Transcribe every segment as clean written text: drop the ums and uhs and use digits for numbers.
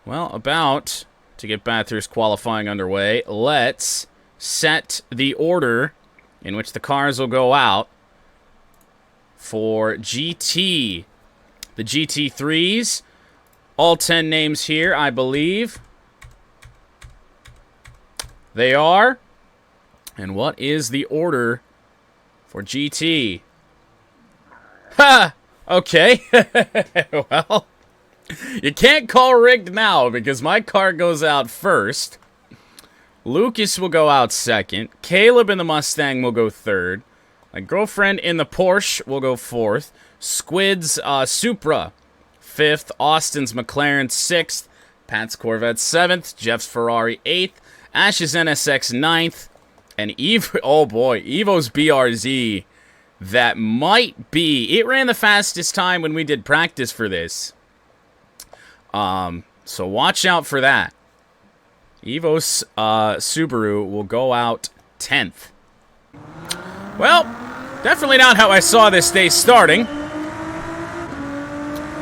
Well, about to get Bathurst qualifying underway. Let's set the order in which the cars will go out for GT. The GT3s, all 10 names here, I believe. They are. And what is the order for GT? Ha! Okay. Well, you can't call rigged now because my car goes out first. Lucas will go out second. Caleb in the Mustang will go third. My girlfriend in the Porsche will go fourth. Squid's Supra fifth. Austin's McLaren sixth. Pat's Corvette seventh. Jeff's Ferrari eighth. Ash's NSX ninth. And Evo, oh boy, Evo's BRZ. That might be, it ran the fastest time when we did practice for this. So watch out for that. Evo's Subaru will go out 10th. Well, definitely not how I saw this day starting.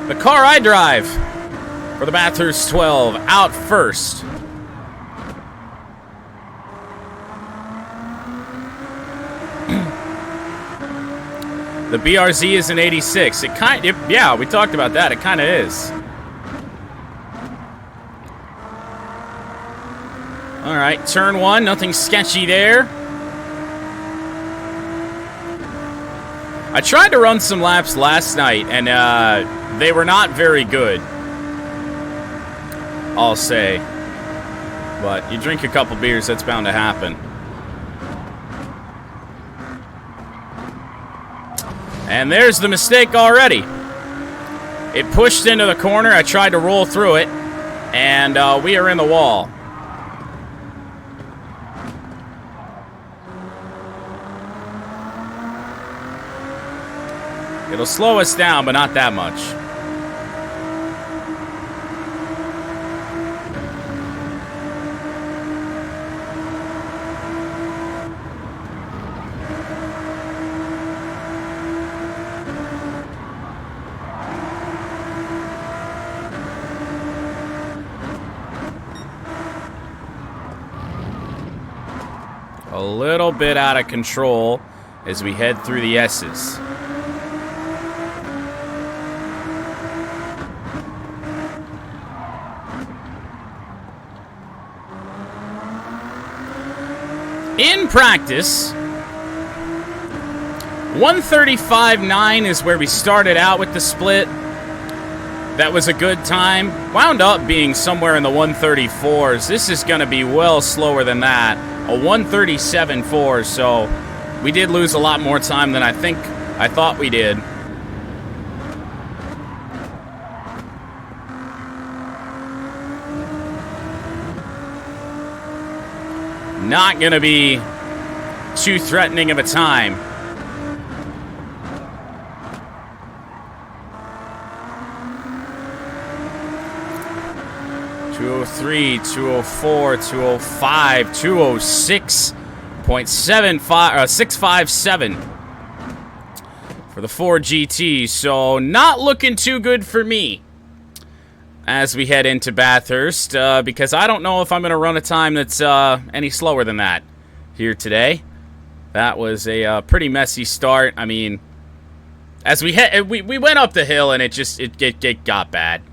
The car I drive for the Bathurst 12 out first. The BRZ is an 86. Yeah, we talked about that. It kind of is. All right, turn one. Nothing sketchy there. I tried to run some laps last night, and they were not very good, I'll say. But you drink a couple beers, that's bound to happen. And there's the mistake already. It pushed into the corner. I tried to roll through it, and we are in the wall. It'll slow us down, but not that much. A little bit out of control as we head through the S's. In practice, 135.9 is where we started out with the split. That was a good time. Wound up being somewhere in the 134s. This is going to be well slower than that. A 137.4, so we did lose a lot more time than I thought we did. Not going to be too threatening of a time. .203, 204, 205, 657 for the Ford GT. So not looking too good for me as we head into Bathurst, because I don't know if I'm going to run a time that's any slower than that here today. That was a pretty messy start. I mean, as we went up the hill and it got bad.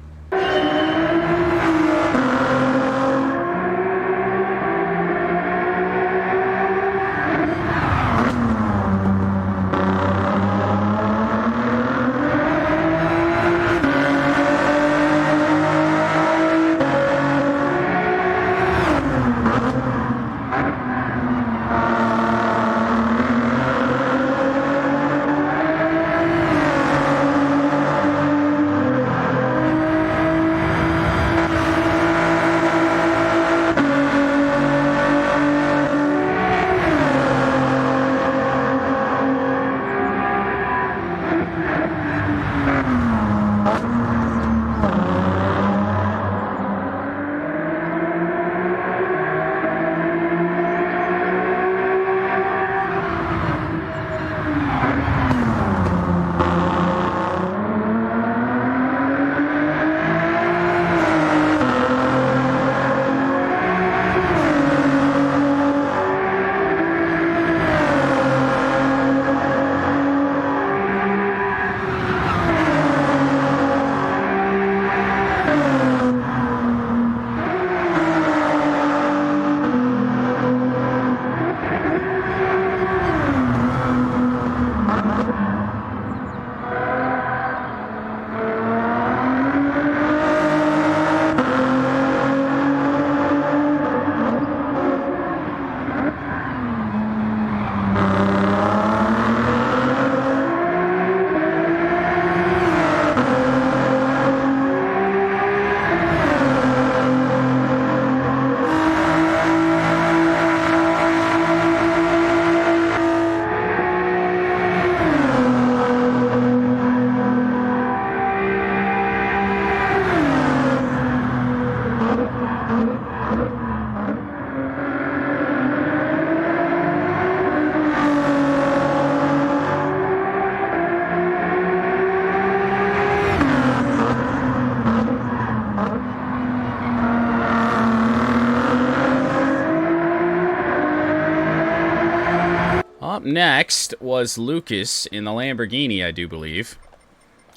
next was Lucas in the Lamborghini, I do believe.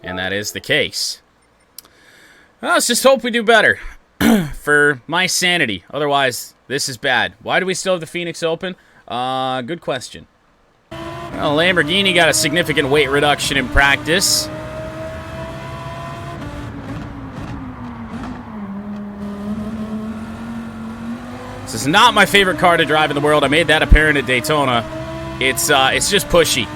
And that is the case. Well, let's just hope we do better. For my sanity. Otherwise, this is bad. Why do we still have the Phoenix open? Good question. Well, Lamborghini got a significant weight reduction in practice. This is not my favorite car to drive in the world. I made that apparent at Daytona. It's just pushy.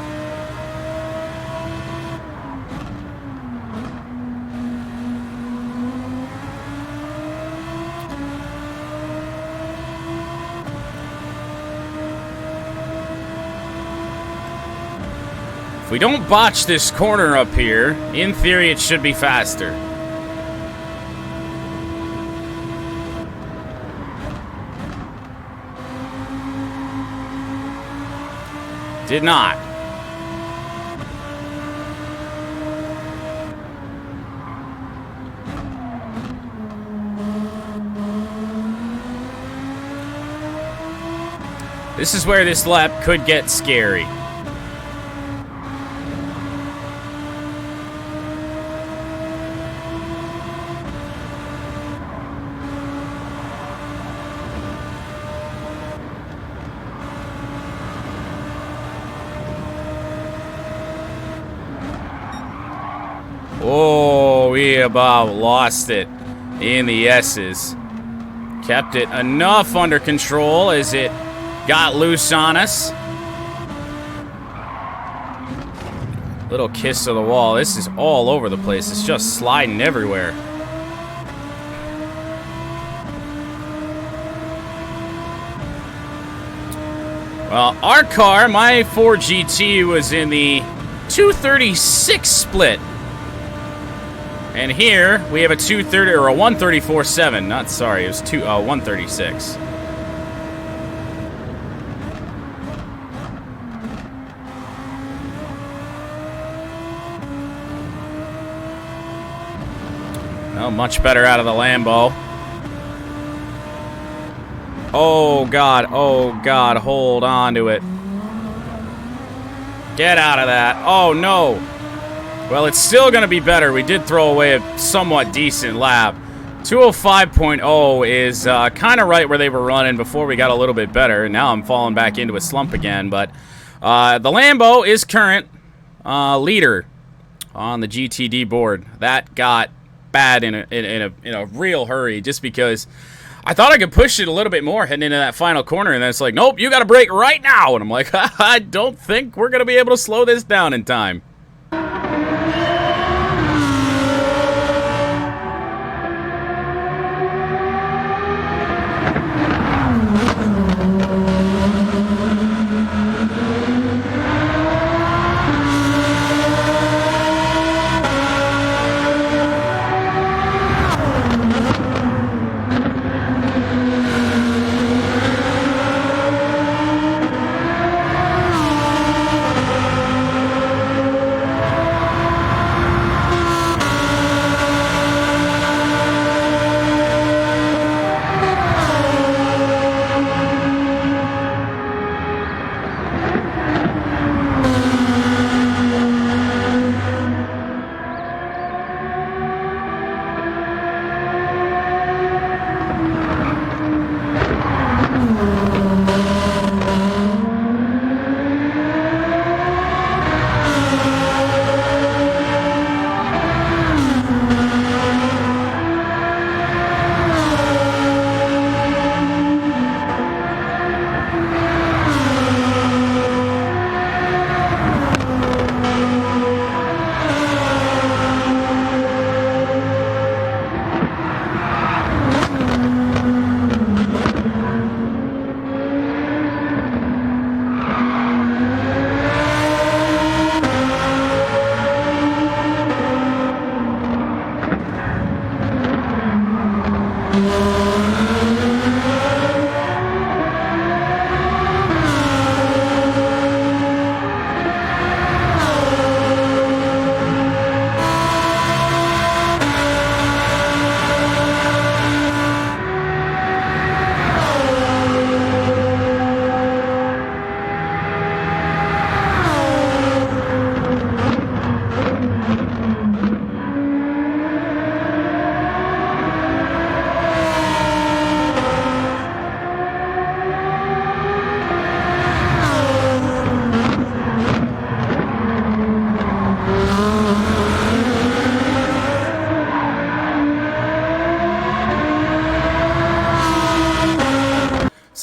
If we don't botch this corner up here, in theory it should be faster. Did not. This is where this lap could get scary. Oh, we about lost it in the S's. Kept it enough under control as it got loose on us. Little kiss to the wall. This is all over the place. It's just sliding everywhere. Well, our car, my Ford GT, was in the 236 split. And here, we have a 230, or a 134.7. Not sorry, it was 136. Oh, much better out of the Lambo. Oh, God, hold on to it. Get out of that. Oh, no. Well, it's still going to be better. We did throw away a somewhat decent lap. 205.0 is kind of right where they were running before we got a little bit better. Now I'm falling back into a slump again. But the Lambo is current leader on the GTD board. That got bad in a real hurry just because I thought I could push it a little bit more heading into that final corner. And then it's like, nope, you got to brake right now. And I'm like, I don't think we're going to be able to slow this down in time.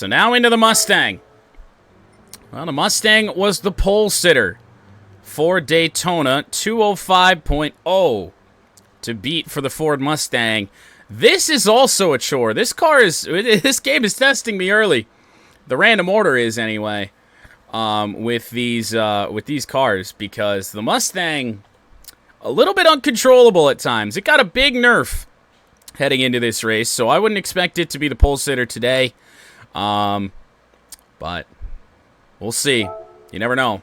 So now into the Mustang. Well, the Mustang was the pole sitter for Daytona. 205.0 to beat for the Ford Mustang. This is also a chore. This game is testing me early. The random order is anyway. With these cars, because the Mustang, a little bit uncontrollable at times. It got a big nerf heading into this race, so I wouldn't expect it to be the pole sitter today. But we'll see. You never know.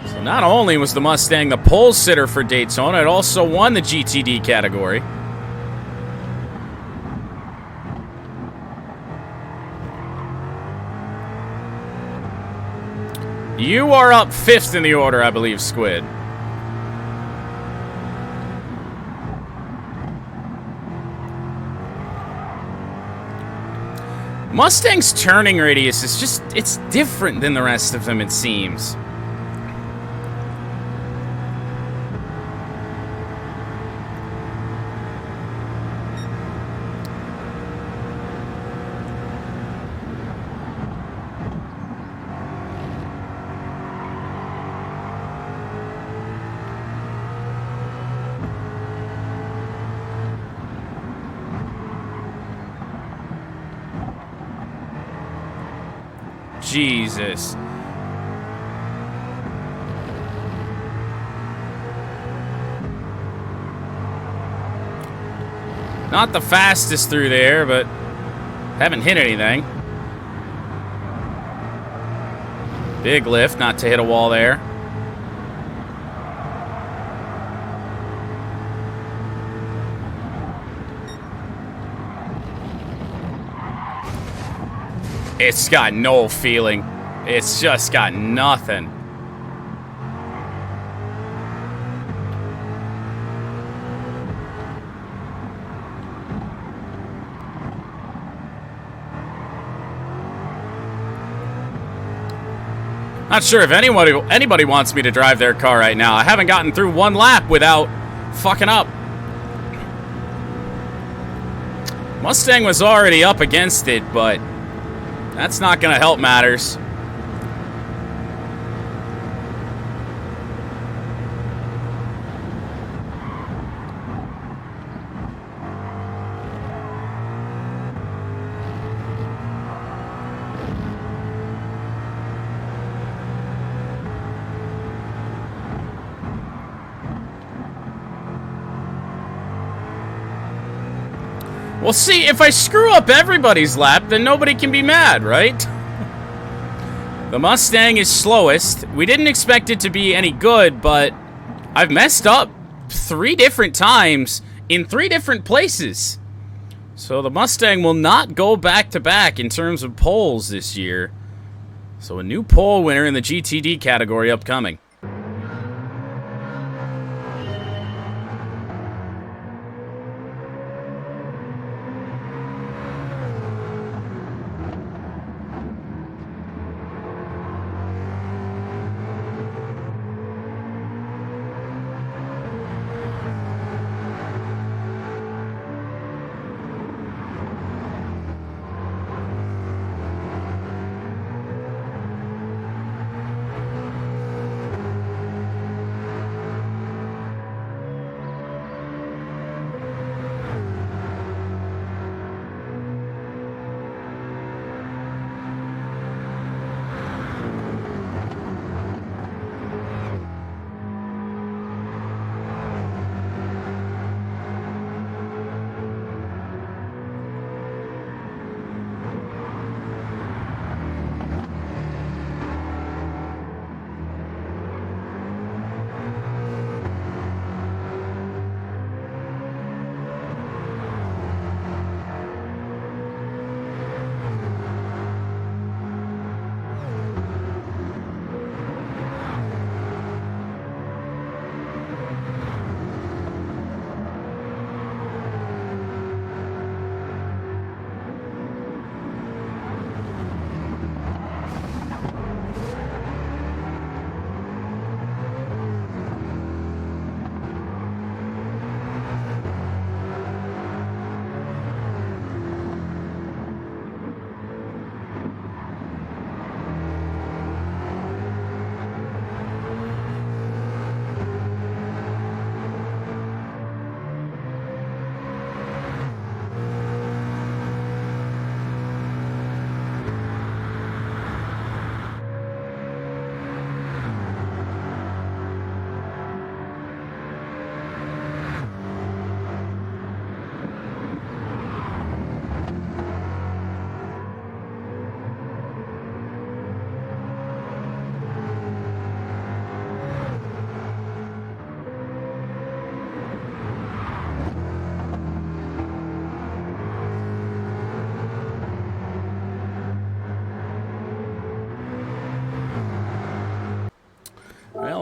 So not only was the Mustang the pole sitter for Daytona, it also won the GTD category. You are up 5th in the order, I believe, Squid. Mustang's turning radius is just, it's different than the rest of them, it seems. Jesus. Not the fastest through there, but haven't hit anything. Big lift, not to hit a wall there. It's got no feeling. It's just got nothing. Not sure if anybody wants me to drive their car right now. I haven't gotten through one lap without fucking up. Mustang was already up against it, but that's not going to help matters. Well, see, if I screw up everybody's lap, then nobody can be mad, right? The Mustang is slowest. We didn't expect it to be any good, but I've messed up 3 different times in 3 different places. So the Mustang will not go back-to-back in terms of poles this year. So a new pole winner in the GTD category upcoming.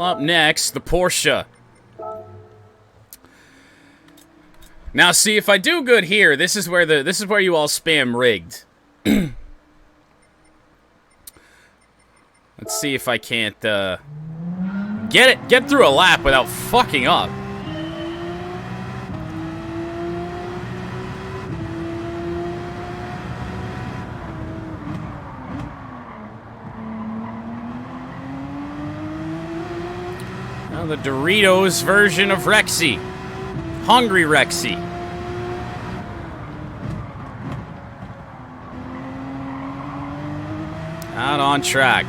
up next, the Porsche. Now, see, if I do good here, this is where you all spam rigged. Let's see if I can't get through a lap without fucking up. Now the Doritos version of Rexy. Hungry Rexy. Out on track.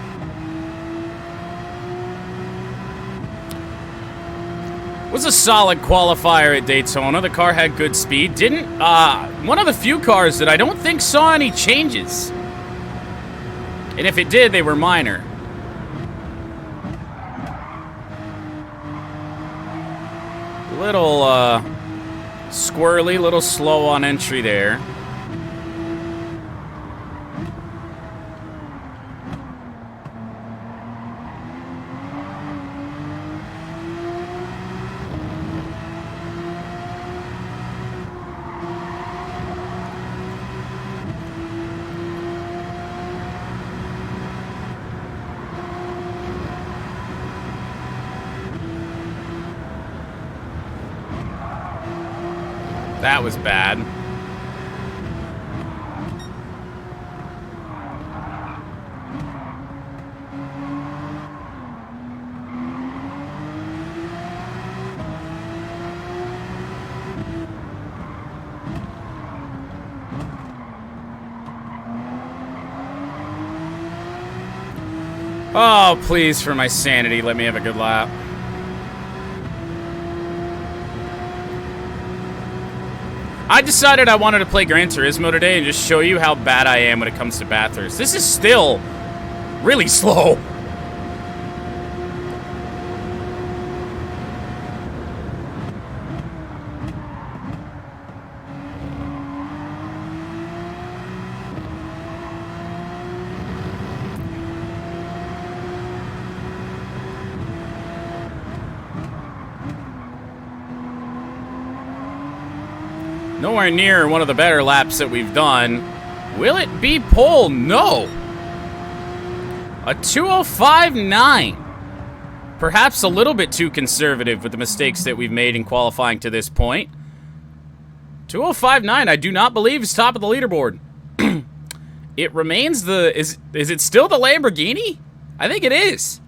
Was a solid qualifier at Daytona. The car had good speed. One of the few cars that I don't think saw any changes. And if it did, they were minor. Little, squirrely, little slow on entry there. That was bad. Oh, please, for my sanity, let me have a good lap. I decided I wanted to play Gran Turismo today and just show you how bad I am when it comes to Bathurst. This is still really slow. Nowhere near one of the better laps that we've done. Will it be pole? No. A 2:05.9. Perhaps a little bit too conservative with the mistakes that we've made in qualifying to this point. 2:05.9, I do not believe is top of the leaderboard. It remains the... Is it still the Lamborghini? I think it is.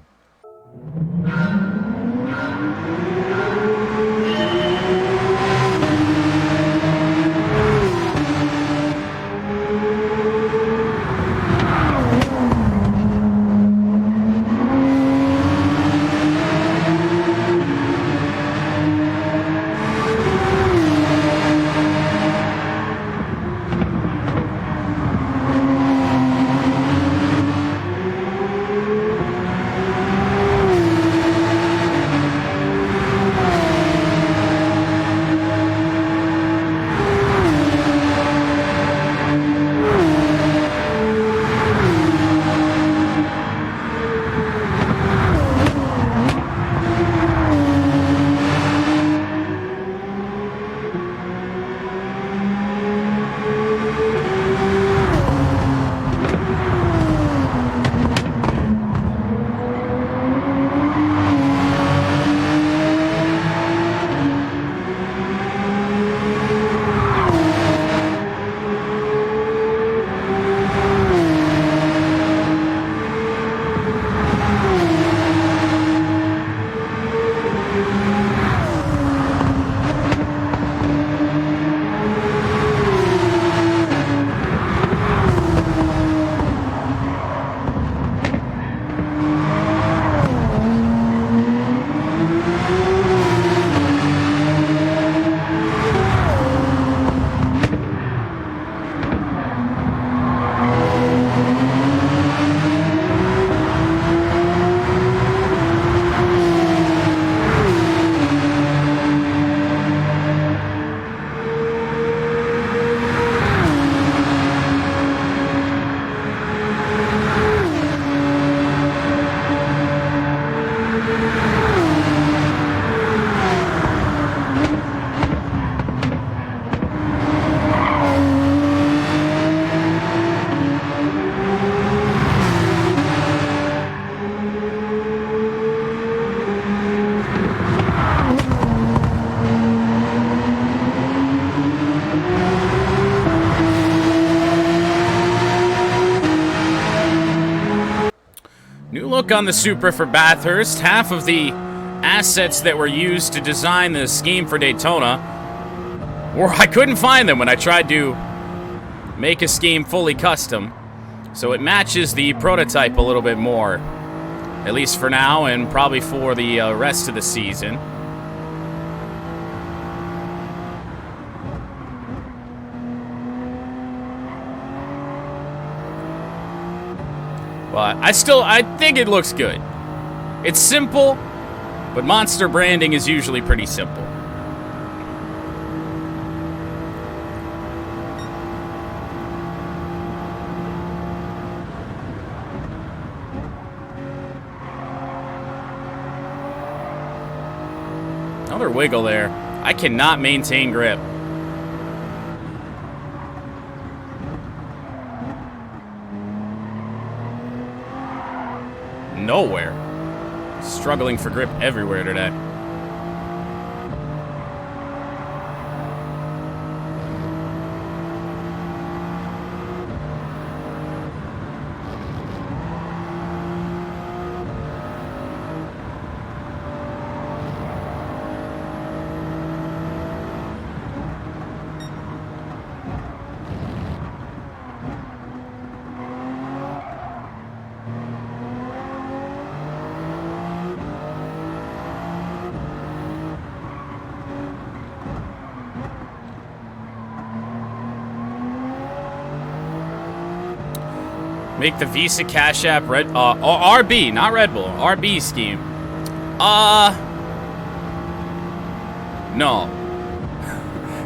look on the Supra for Bathurst, half of the assets that were used to design the scheme for Daytona, or I couldn't find them when I tried to make a scheme fully custom. So it matches the prototype a little bit more, at least for now and probably for the rest of the season. But I think it looks good. It's simple, but Monster branding is usually pretty simple. Another wiggle there. I cannot maintain grip. Nowhere. Struggling for grip everywhere today. Make the Visa Cash App RB, not Red Bull, RB scheme. No.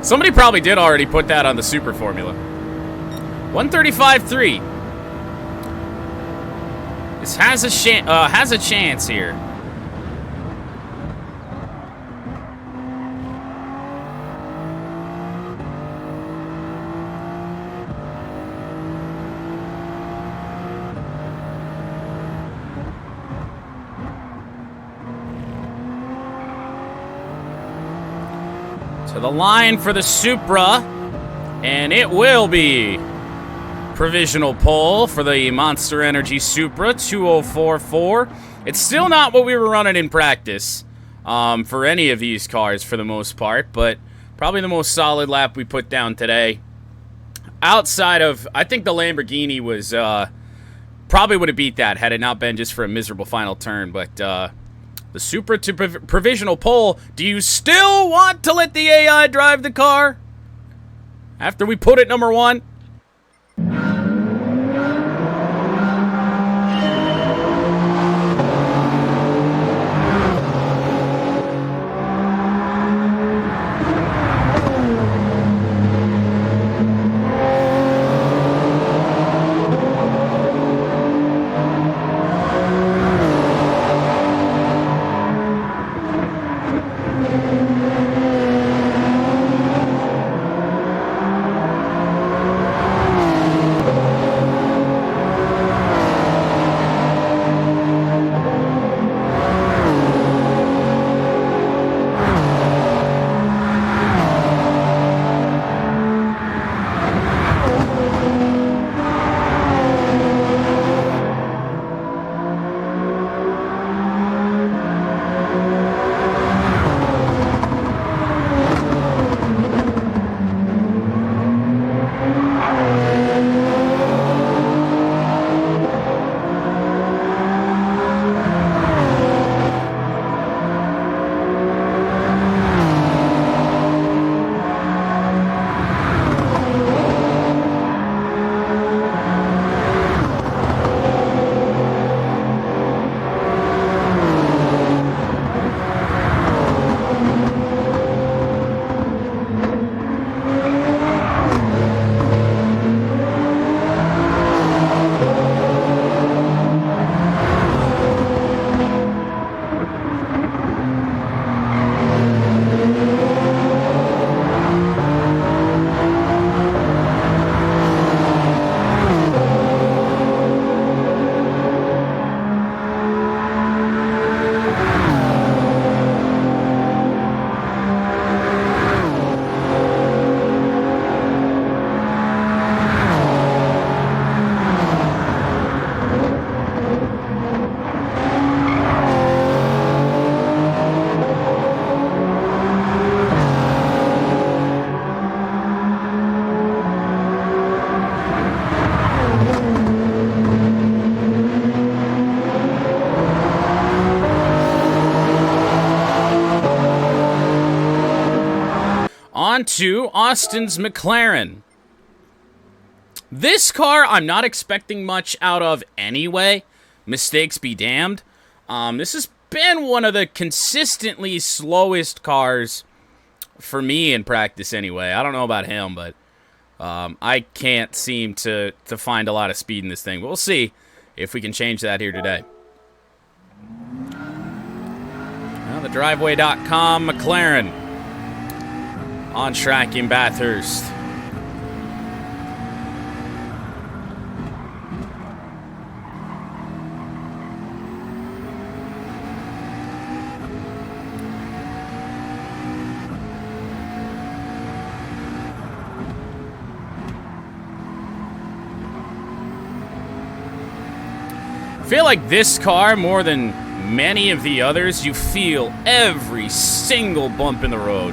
Somebody probably did already put that on the Super Formula. 135.3. This has a chance here. To the line for the Supra, and it will be provisional pole for the Monster Energy Supra, 2:04.4. It's still not what we were running in practice for any of these cars for the most part, but probably the most solid lap we put down today. Outside of, I think the Lamborghini was, probably would have beat that had it not been just for a miserable final turn, but the Supra to provisional pole. Do you still want to let the AI drive the car? After we put it number one? on to Austin's McLaren. This car I'm not expecting much out of anyway. Mistakes be damned. This has been one of the consistently slowest cars for me in practice anyway. I don't know about him, but I can't seem to find a lot of speed in this thing. But we'll see if we can change that here today. Well, the driveway.com McLaren on track in Bathurst. I feel like this car, more than many of the others, you feel every single bump in the road.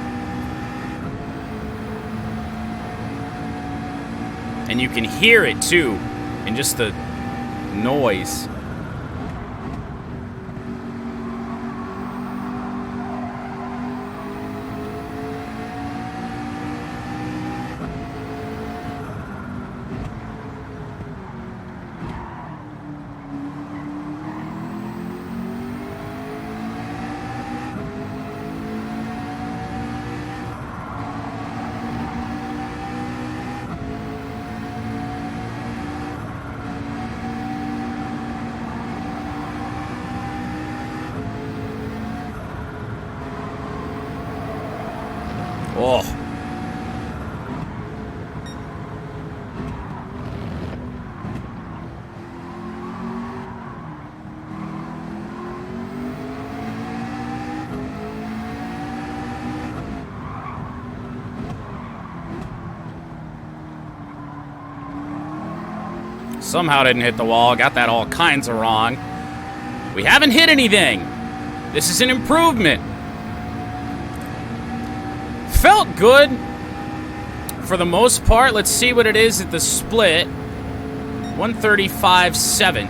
And you can hear it too, in just the noise. Oh. Somehow didn't hit the wall. Got that all kinds of wrong. We haven't hit anything. This is an improvement. Felt good for the most part. Let's see what it is at the split. 135.7.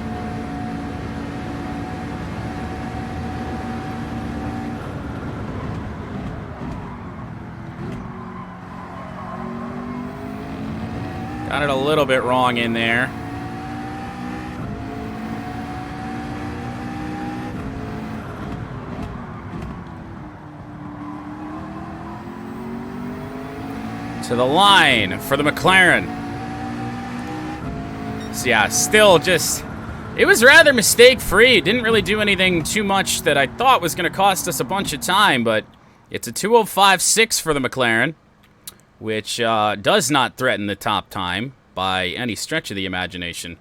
Got it a little bit wrong in there. To the line for the McLaren. So yeah, still just, it was rather mistake-free. It didn't really do anything too much that I thought was going to cost us a bunch of time, but it's a 2:05.6 for the McLaren, which does not threaten the top time by any stretch of the imagination.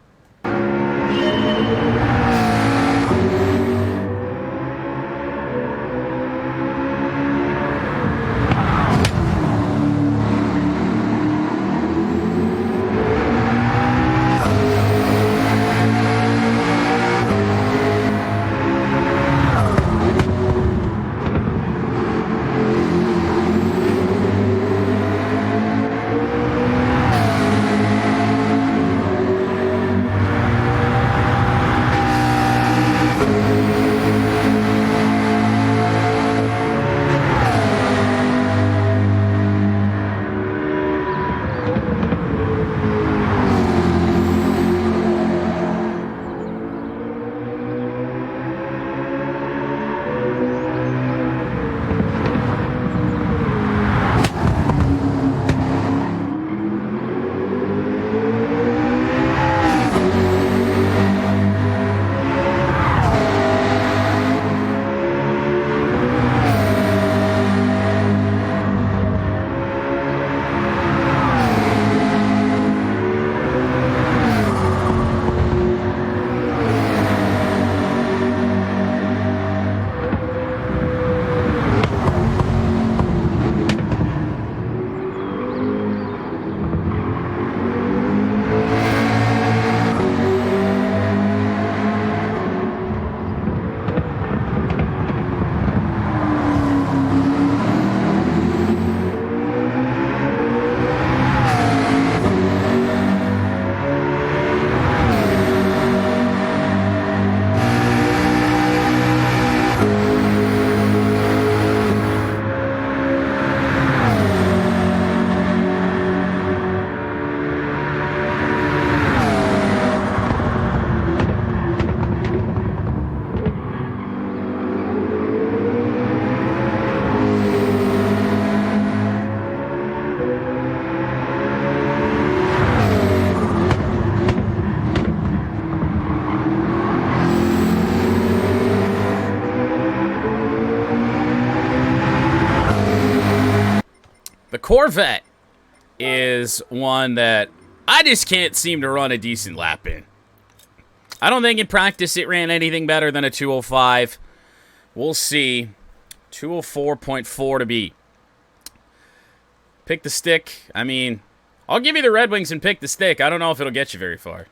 Corvette is one that I just can't seem to run a decent lap in. I don't think in practice it ran anything better than a 205. We'll see. 204.4 to beat. Pick the stick. I mean, I'll give you the Red Wings and pick the stick. I don't know if it'll get you very far.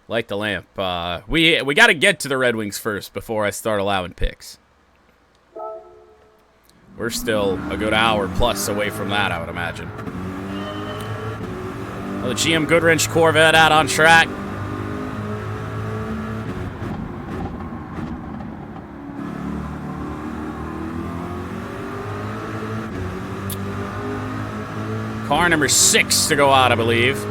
Light the lamp. We got to get to the Red Wings first before I start allowing picks. We're still a good hour plus away from that, I would imagine. Well, the GM Goodwrench Corvette out on track. Car number 6 to go out, I believe.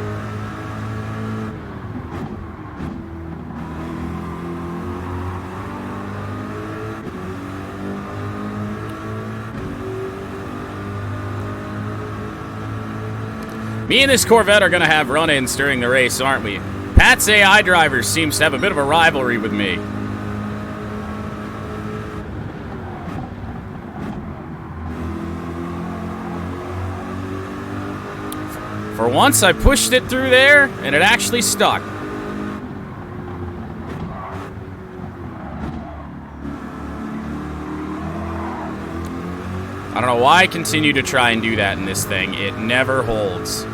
Me and this Corvette are going to have run-ins during the race, aren't we? Pat's AI driver seems to have a bit of a rivalry with me. For once, I pushed it through there, and it actually stuck. I don't know why I continue to try and do that in this thing. It never holds.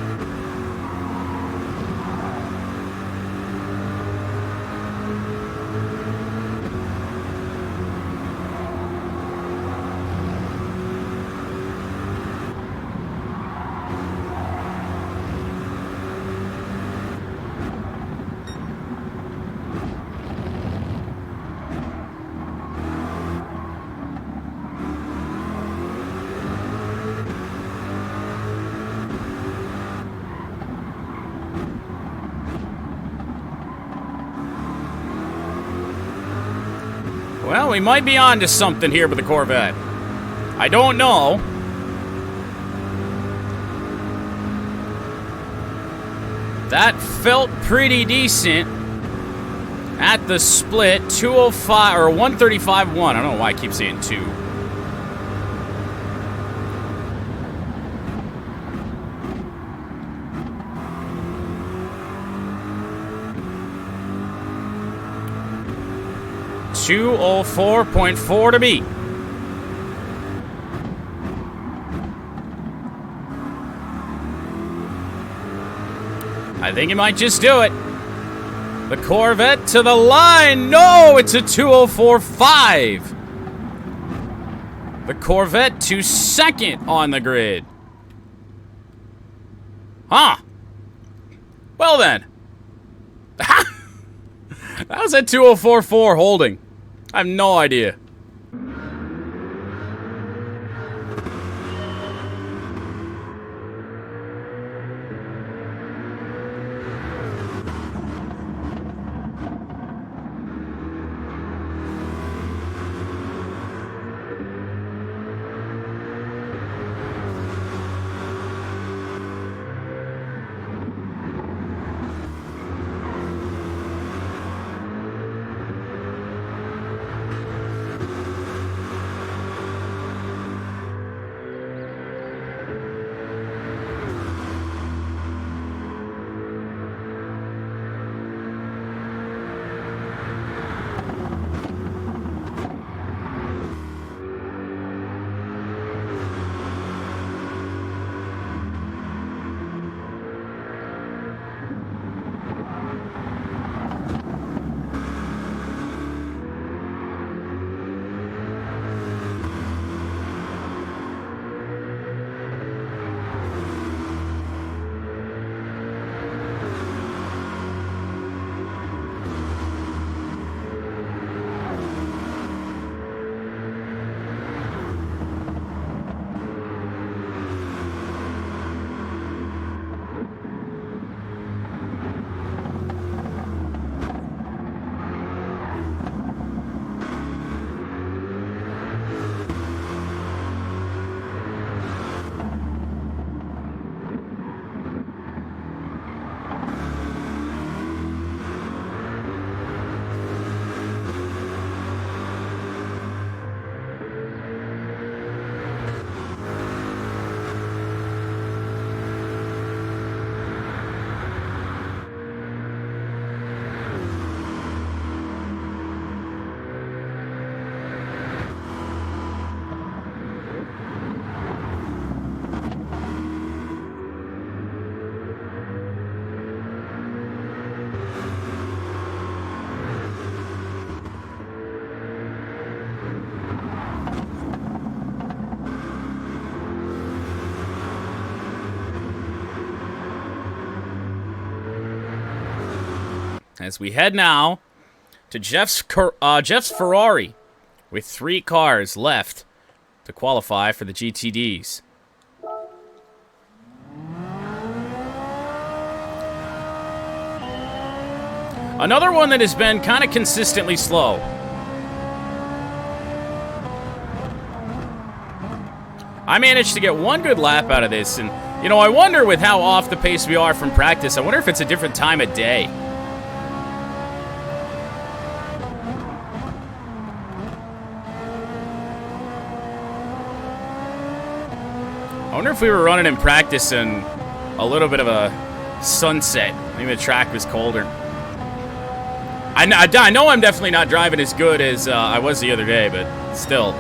Well, we might be on to something here with the Corvette. I don't know. That felt pretty decent at the split. 205 or 135.1. I don't know why I keep saying 2. .4 to beat. I think it might just do it. The Corvette to the line. No, it's a 204.5. The Corvette to second on the grid. Huh. Well then. That was a 204.4 holding. I have no idea. as we head now to Jeff's Ferrari with 3 cars left to qualify for the GTDs. Another one that has been kind of consistently slow. I managed to get 1 good lap out of this, and, you know, I wonder with how off the pace we are from practice, I wonder if it's a different time of day. I wonder if we were running in practice in a little bit of a sunset. Maybe the track was colder. I know I'm definitely not driving as good as I was the other day, but still.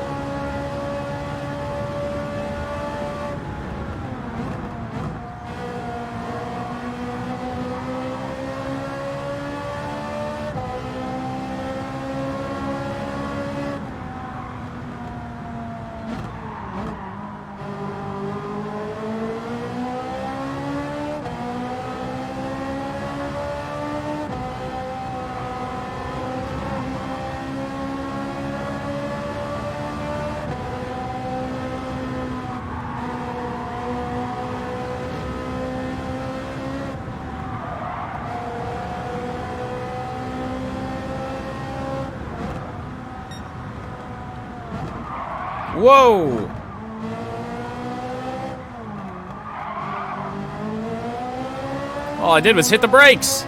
Whoa! All I did was hit the brakes.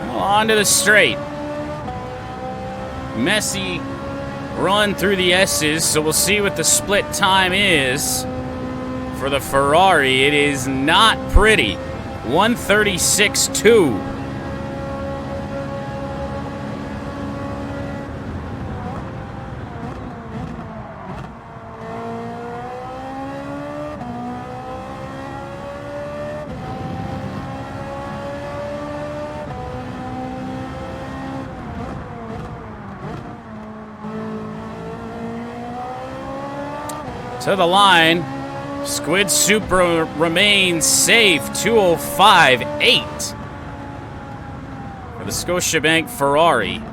Well, on to the straight. Messy run through the S's, so we'll see what the split time is. For the Ferrari, it is not pretty. 136.2. To the line. Squid Soup remains safe, 205.8 for the Scotiabank Ferrari.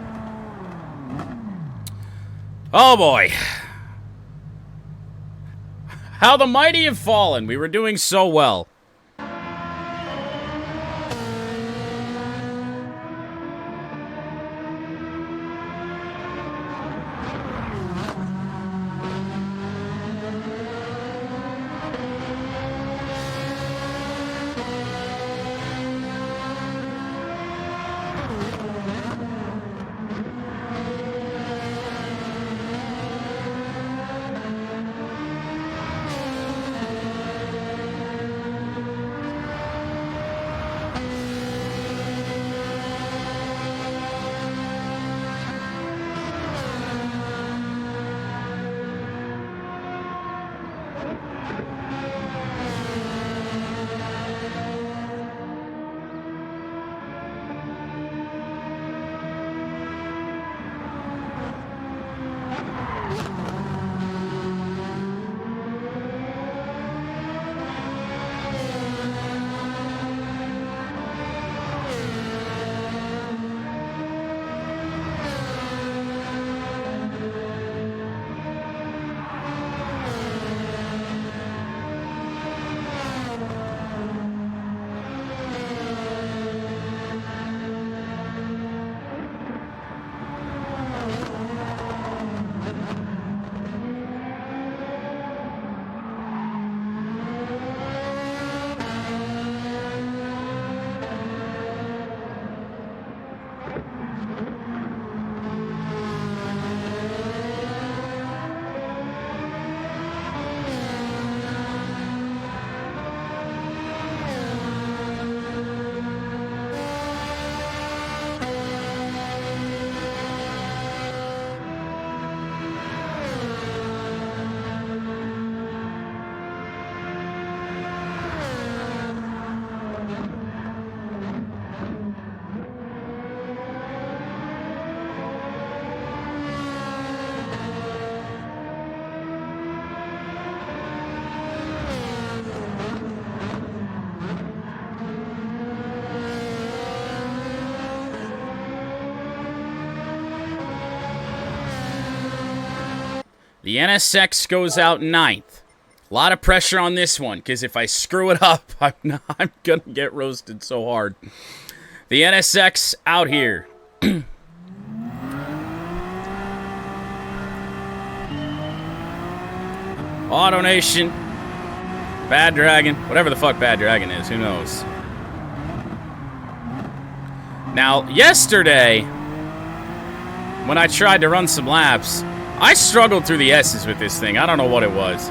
Oh boy. How the mighty have fallen. We were doing so well. The NSX goes out 9th. A lot of pressure on this one, because if I screw it up, I'm going to get roasted so hard. The NSX out here. AutoNation. Bad Dragon. Whatever the fuck Bad Dragon is, who knows. Now, yesterday, when I tried to run some laps, I struggled through the S's with this thing. I don't know what it was.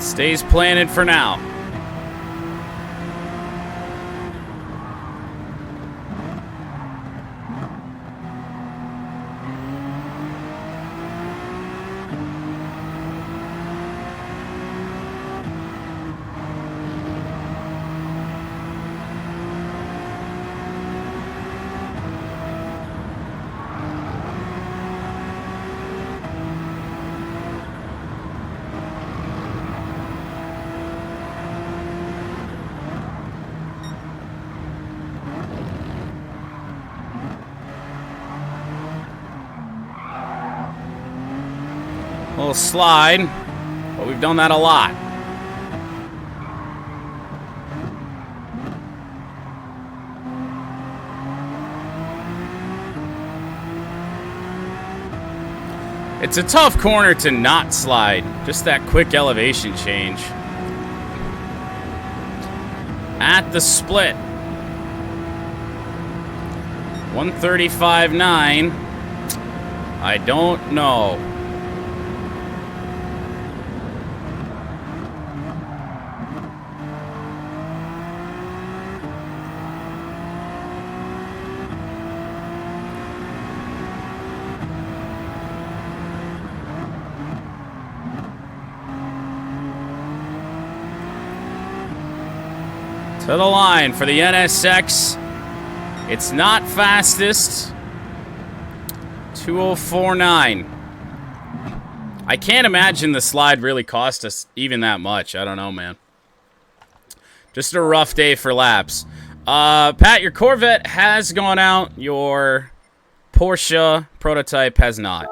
Stays planted for now. Little slide, but we've done that a lot. It's a tough corner to not slide. Just that quick elevation change. At the split. 135.9. I don't know. To the line for the NSX. It's not fastest. 2:04.9. I can't imagine the slide really cost us even that much. I don't know, man. Just a rough day for laps. Pat, your Corvette has gone out. Your Porsche prototype has not.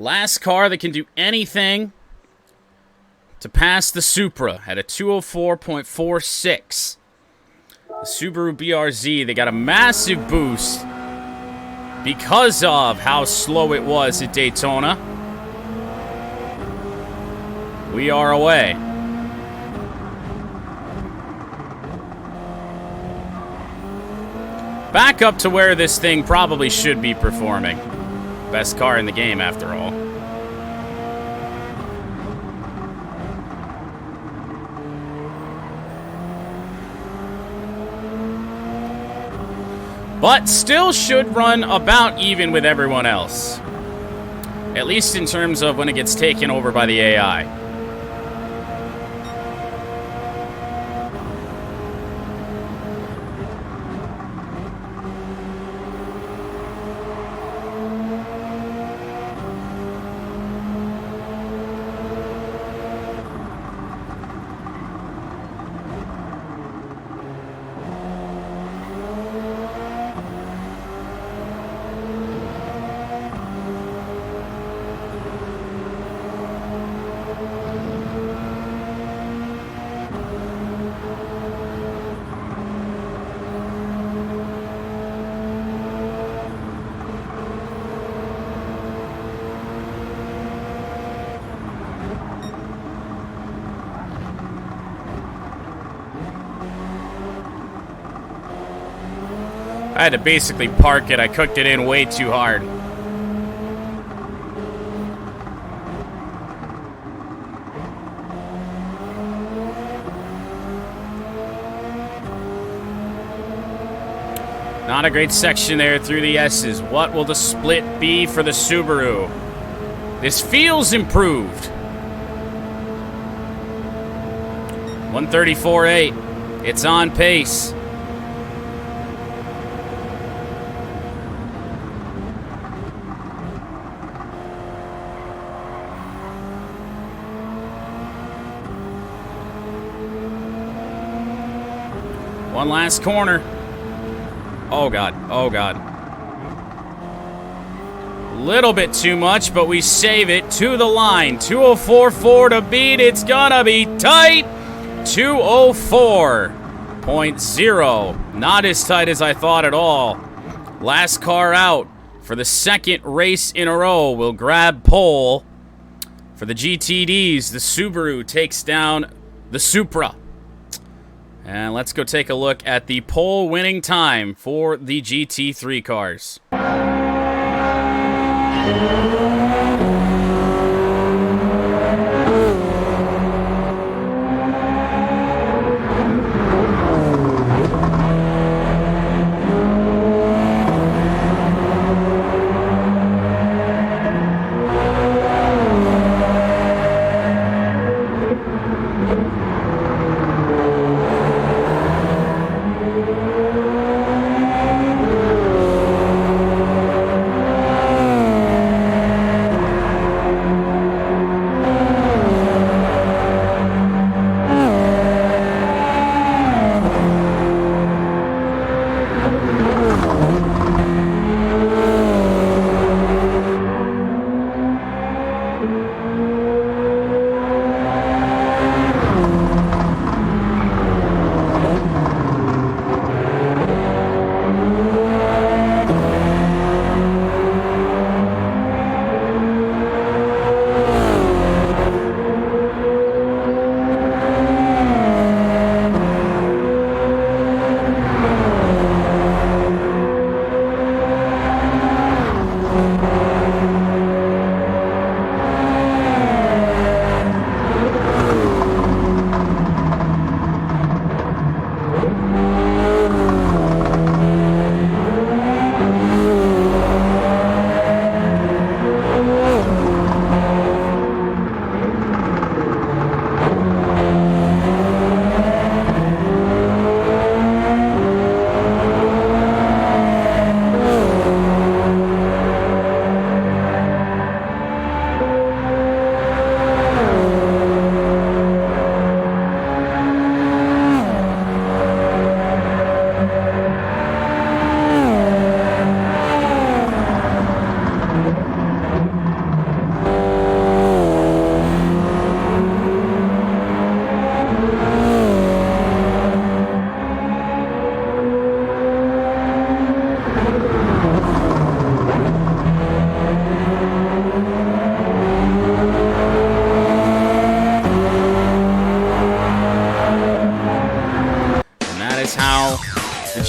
Last car that can do anything to pass the Supra at a 204.46. The Subaru BRZ, they got a massive boost because of how slow it was at Daytona. We are away. Back up to where this thing probably should be performing. Best car in the game, after all. But still should run about even with everyone else. At least in terms of when it gets taken over by the AI. I had to basically park it. I cooked it in way too hard. Not a great section there through the S's. What will the split be for the Subaru? This feels improved. 134.8. It's on pace. One last corner. Oh, God. Oh, God. Little bit too much, but we save it to the line. 204.4 to beat. It's gonna be tight. 204.0. Not as tight as I thought at all. Last car out for the second race in a row will grab pole. For the GTDs, the Subaru takes down the Supra. And let's go take a look at the pole winning time for the GT3 cars.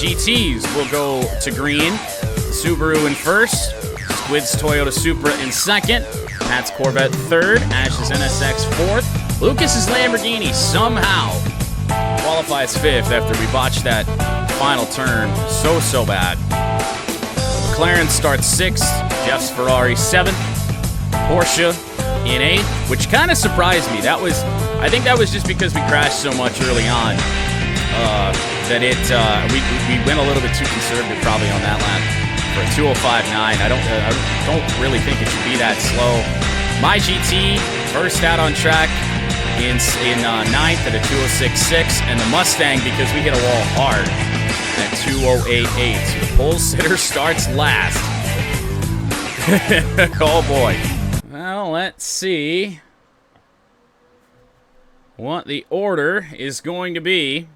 GTs will go to green. Subaru in first. Squid's Toyota Supra in second. Pat's Corvette third. Ash's NSX fourth. Lucas's Lamborghini somehow qualifies fifth after we botched that final turn so bad. McLaren starts sixth. Jeff's Ferrari seventh. Porsche in eighth, which kind of surprised me. I think that was just because we crashed so much early on that we went a little bit too conservative probably on that lap for a 2:05.9. I don't really think it should be that slow. My GT first out on track in ninth at a 2:06.6, and the Mustang because we hit a wall hard at 2:08.8. So the pole sitter starts last. Oh boy. Well, let's see what the order is going to be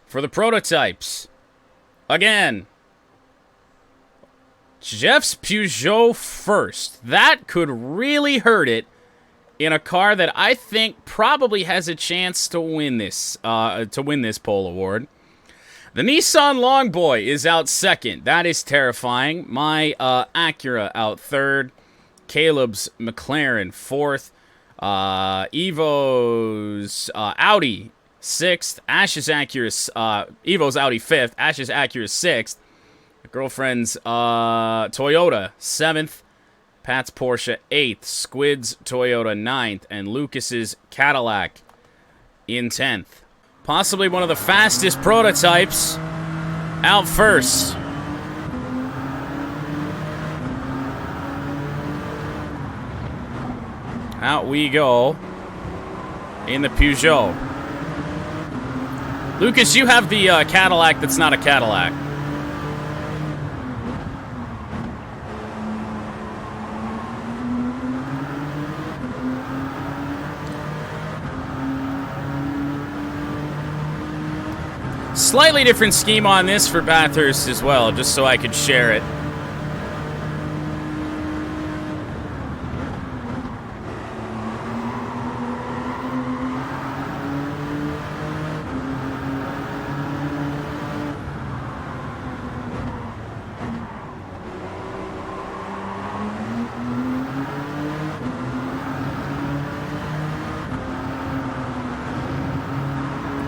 for the prototypes. Again, Jeff's Peugeot first. That could really hurt it in a car that I think probably has a chance to win this pole award. The Nissan Longboy is out second. That is terrifying. My Acura out third. Caleb's McLaren fourth. Evo's Audi sixth. Ash's Acura, Evo's Audi fifth. Ash's Acura sixth. The girlfriend's Toyota seventh. Pat's Porsche eighth. Squid's Toyota ninth. And Lucas's Cadillac in 10th. Possibly one of the fastest prototypes out first. Out we go in the Peugeot. Lucas, you have the Cadillac that's not a Cadillac. Slightly different scheme on this for Bathurst as well, just so I could share it.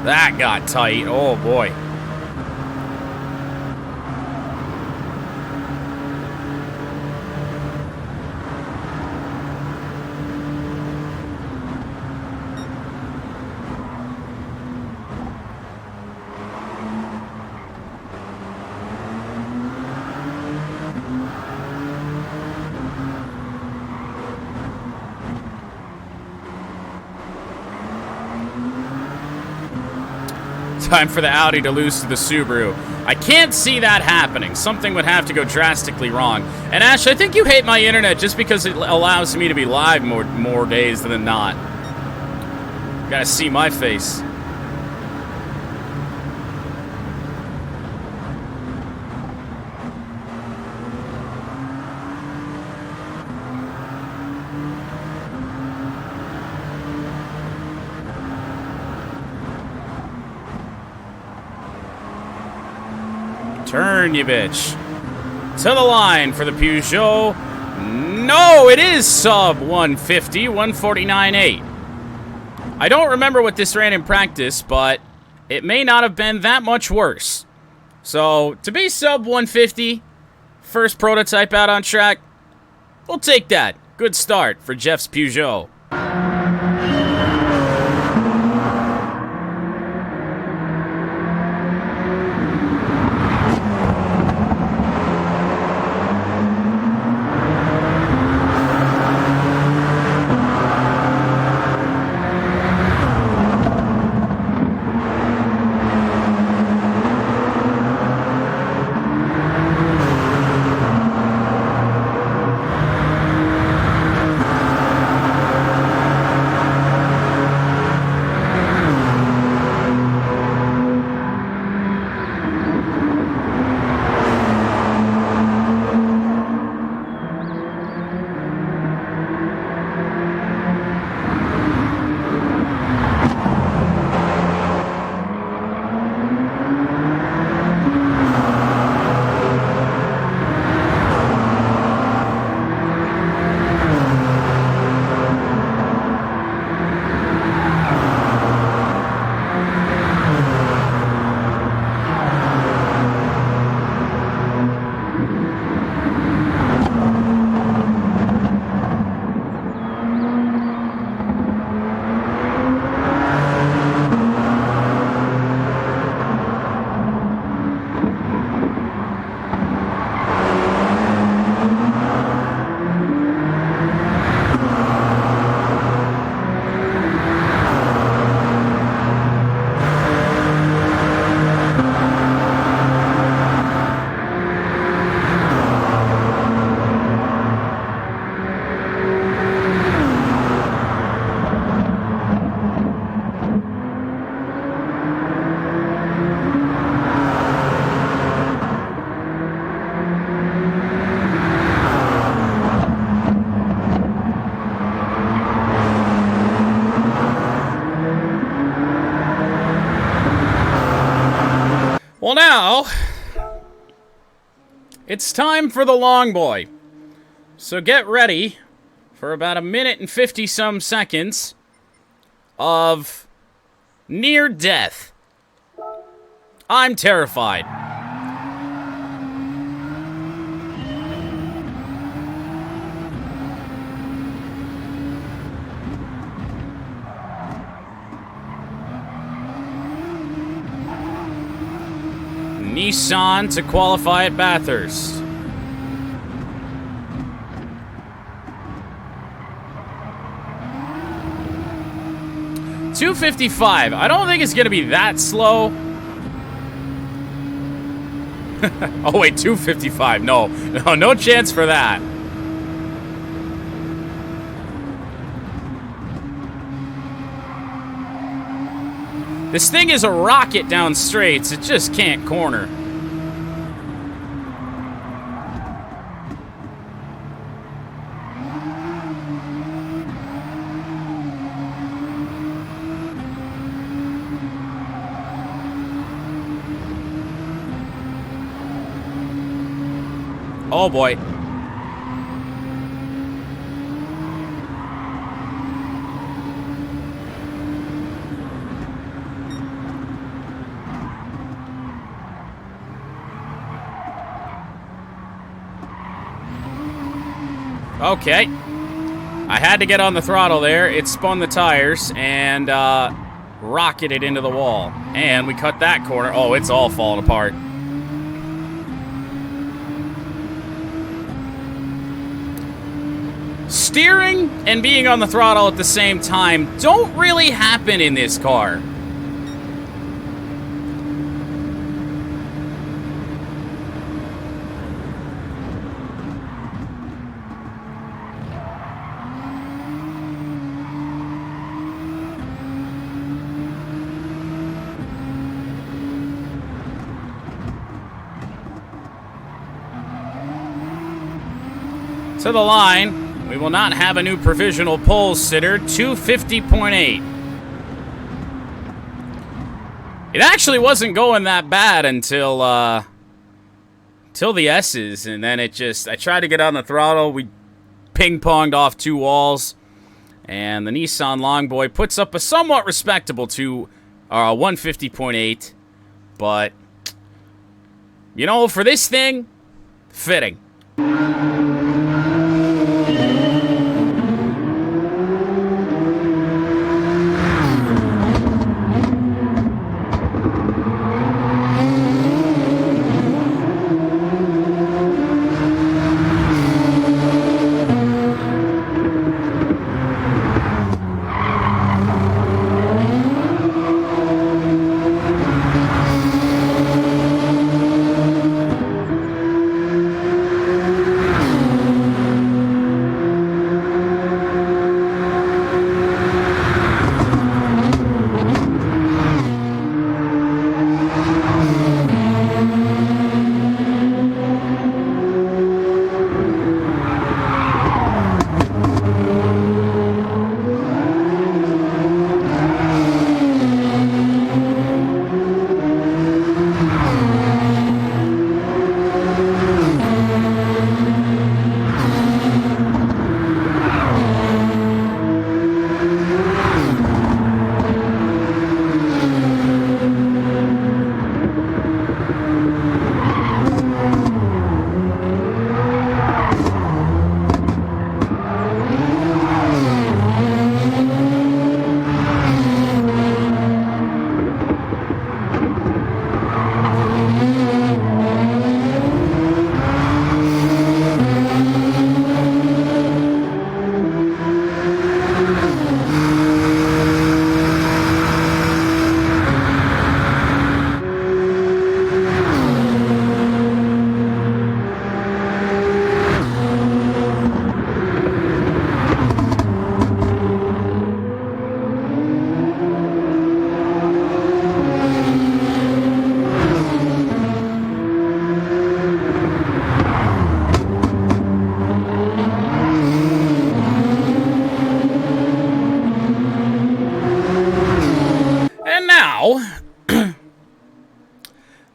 That got tight. Oh, boy. Time for the Audi to lose to the Subaru. I can't see that happening. Something would have to go drastically wrong. And Ash, I think you hate my internet just because it allows me to be live more days than not. You gotta see my face. Turn, you bitch. To the line for the Peugeot. No, it is sub 150, 149.8. I don't remember what this ran in practice, but it may not have been that much worse. So, to be sub 150, first prototype out on track, we'll take that. Good start for Jeff's Peugeot. it's time for the long boy. So get ready for about 1 minute and 50-some seconds of near death. I'm terrified. Nissan to qualify at Bathurst. .255. I don't think it's going to be that slow. Oh, wait, 255. No chance for that. This thing is a rocket down straights. It just can't corner. Oh boy. Okay. I had to get on the throttle there. It spun the tires and rocketed into the wall. And we cut that corner. Oh, it's all falling apart. Steering and being on the throttle at the same time don't really happen in this car. To the line, we will not have a new provisional pole sitter, 250.8. It actually wasn't going that bad until the S's, and then I tried to get on the throttle, we ping-ponged off 2 walls, and the Nissan Longboy puts up a somewhat respectable 150.8, but, you know, for this thing, fitting.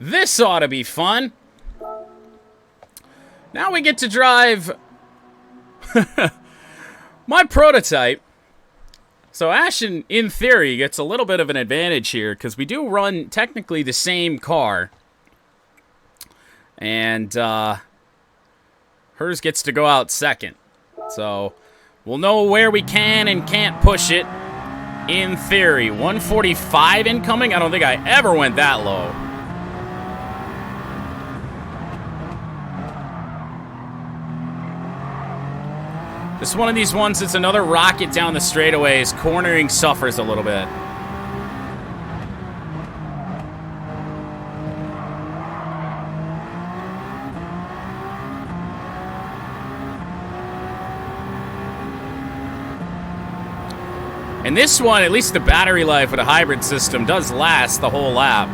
This ought to be fun. Now we get to drive my prototype. So Ash, in theory, gets a little bit of an advantage here because we do run technically the same car. And hers gets to go out second. So we'll know where we can and can't push it. In theory, 145 incoming? I don't think I ever went that low. This is one of these ones that's another rocket down the straightaways. Cornering suffers a little bit. And this one, at least the battery life with a hybrid system, does last the whole lap.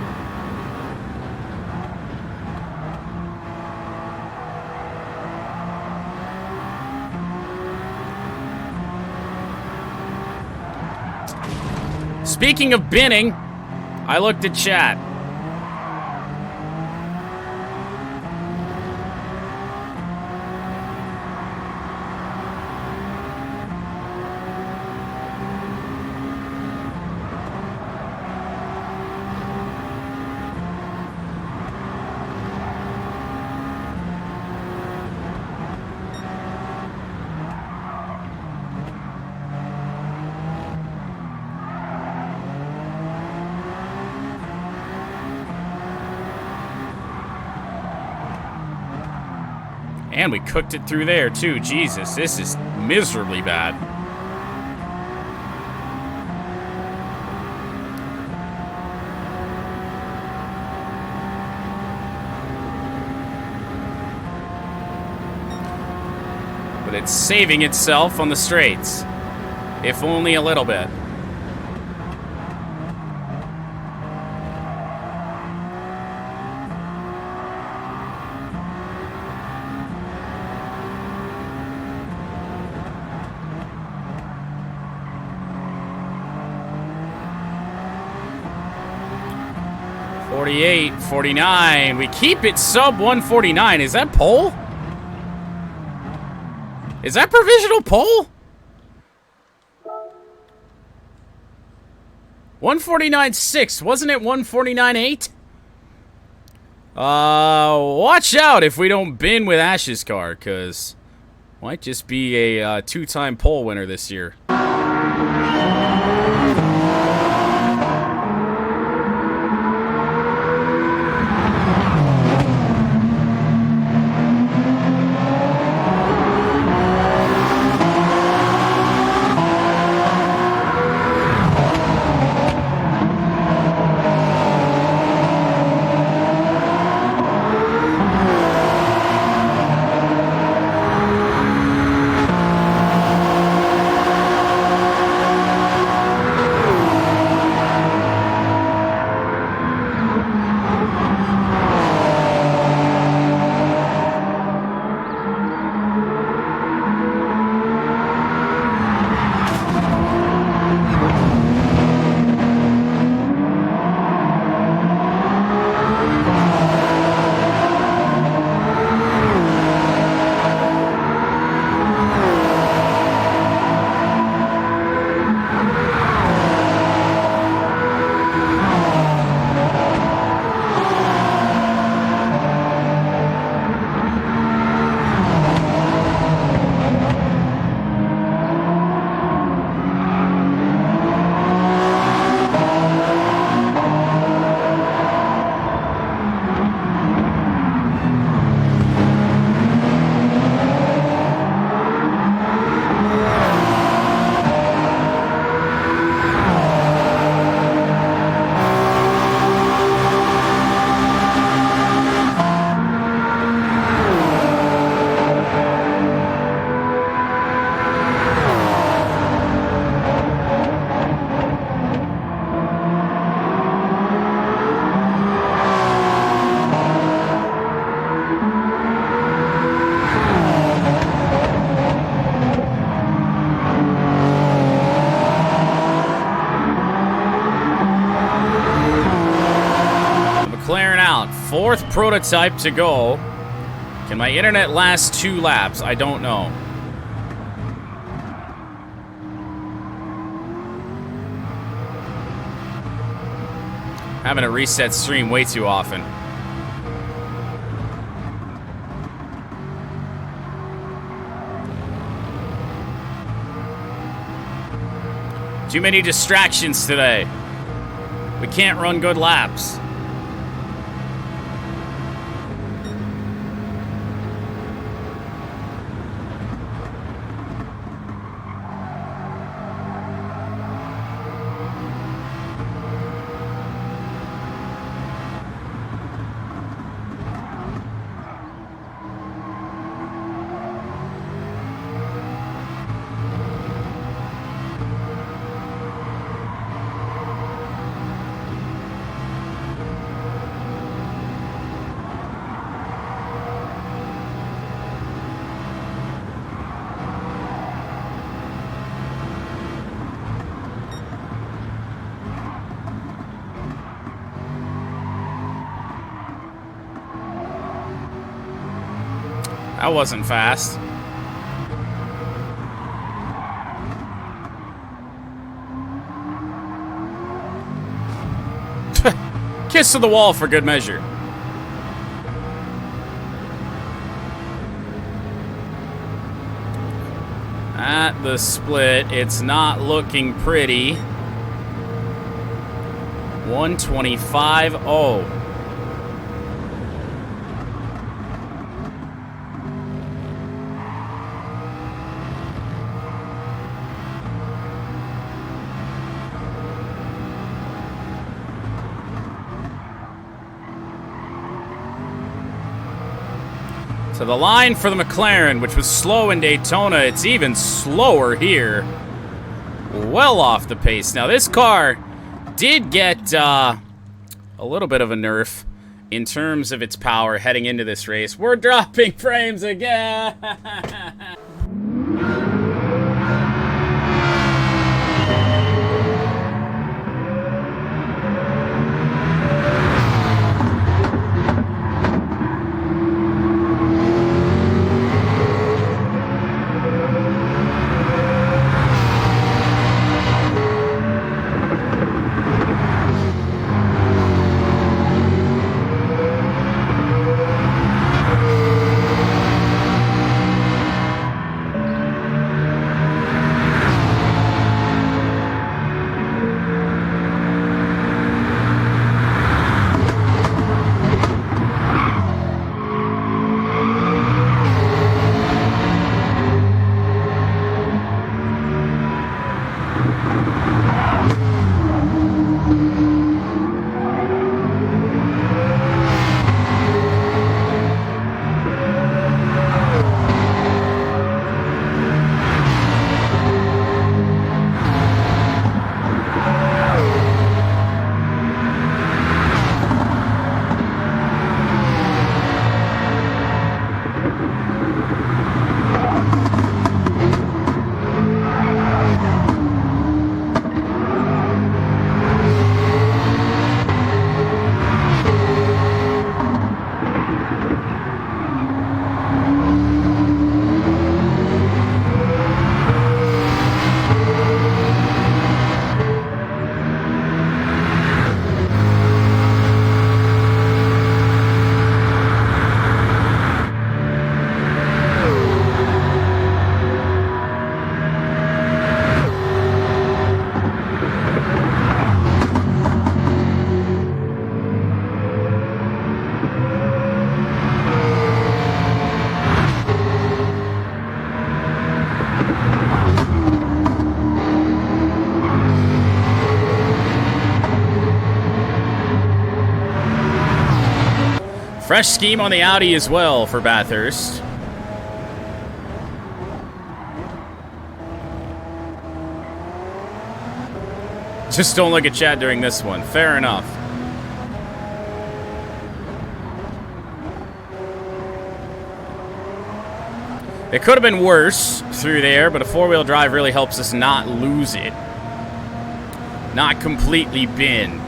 Speaking of binning, I looked at chat. And we cooked it through there, too. Jesus, this is miserably bad. But it's saving itself on the straights. If only a little bit. .48, 49. We keep it sub 149. Is that pole? Is that provisional pole? 149.6. Wasn't it 149.8? Watch out if we don't bin with Ash's car, because might just be a two-time pole winner this year. Fourth prototype to go. Can my internet last 2 laps? I don't know. Having to reset stream way too often. Too many distractions today. We can't run good laps. That wasn't fast. Kiss to the wall for good measure. At the split, it's not looking pretty. 125.0. So the line for the McLaren, which was slow in Daytona, it's even slower here. Well off the pace. Now this car did get a little bit of a nerf in terms of its power heading into this race. We're dropping frames again. Fresh scheme on the Audi as well for Bathurst. Just don't look at chat during this one. Fair enough. It could have been worse through there, but a four-wheel drive really helps us not lose it. Not completely bin.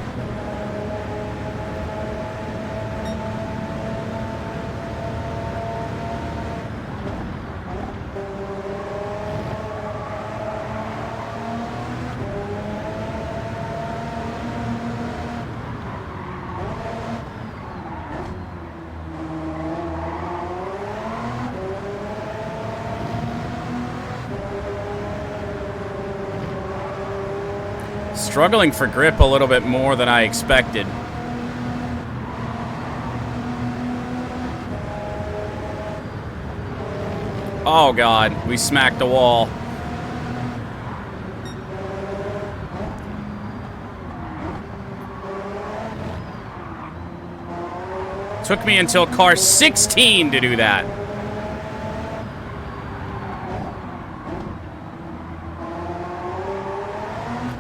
Struggling for grip a little bit more than I expected. Oh God, we smacked the wall. Took me until car 16 to do that.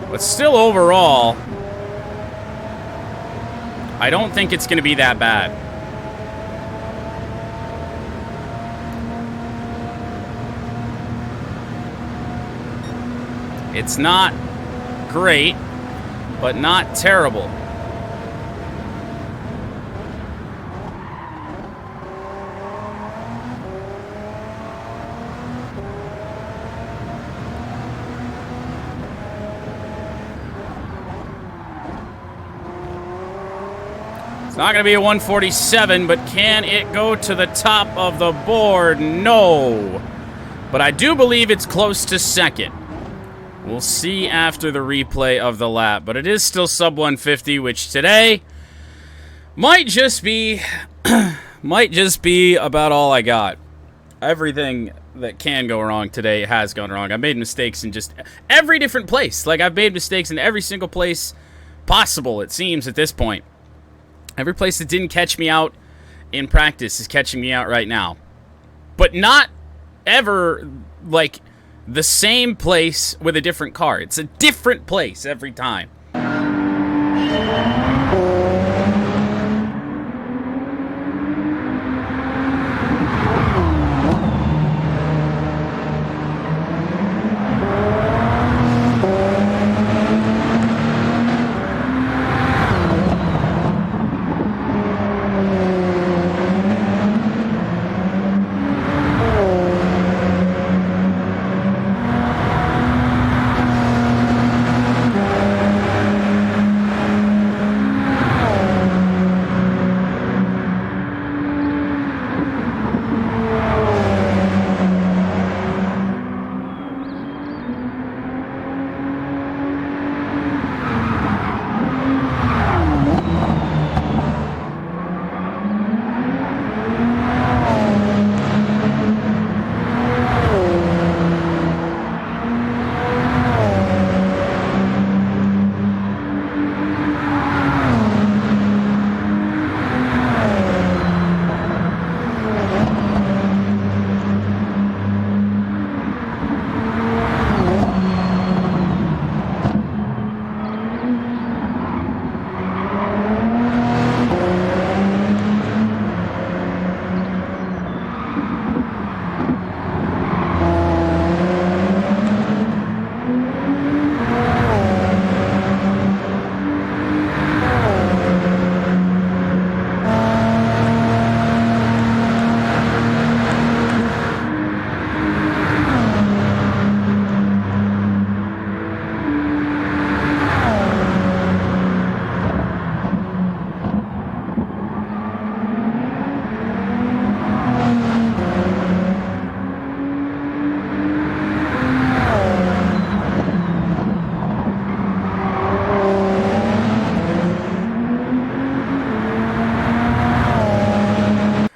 But still, overall, I don't think it's going to be that bad. It's not great, but not terrible. It's not going to be a 147, but can it go to the top of the board? No. But I do believe it's close to second. We'll see after the replay of the lap. But it is still sub 150, which today might just be about all I got. Everything that can go wrong today has gone wrong. I made mistakes in just every different place. Like, I've made mistakes in every single place possible, it seems, at this point. Every place that didn't catch me out in practice is catching me out right now. But not ever, like, the same place with a different car. It's a different place every time.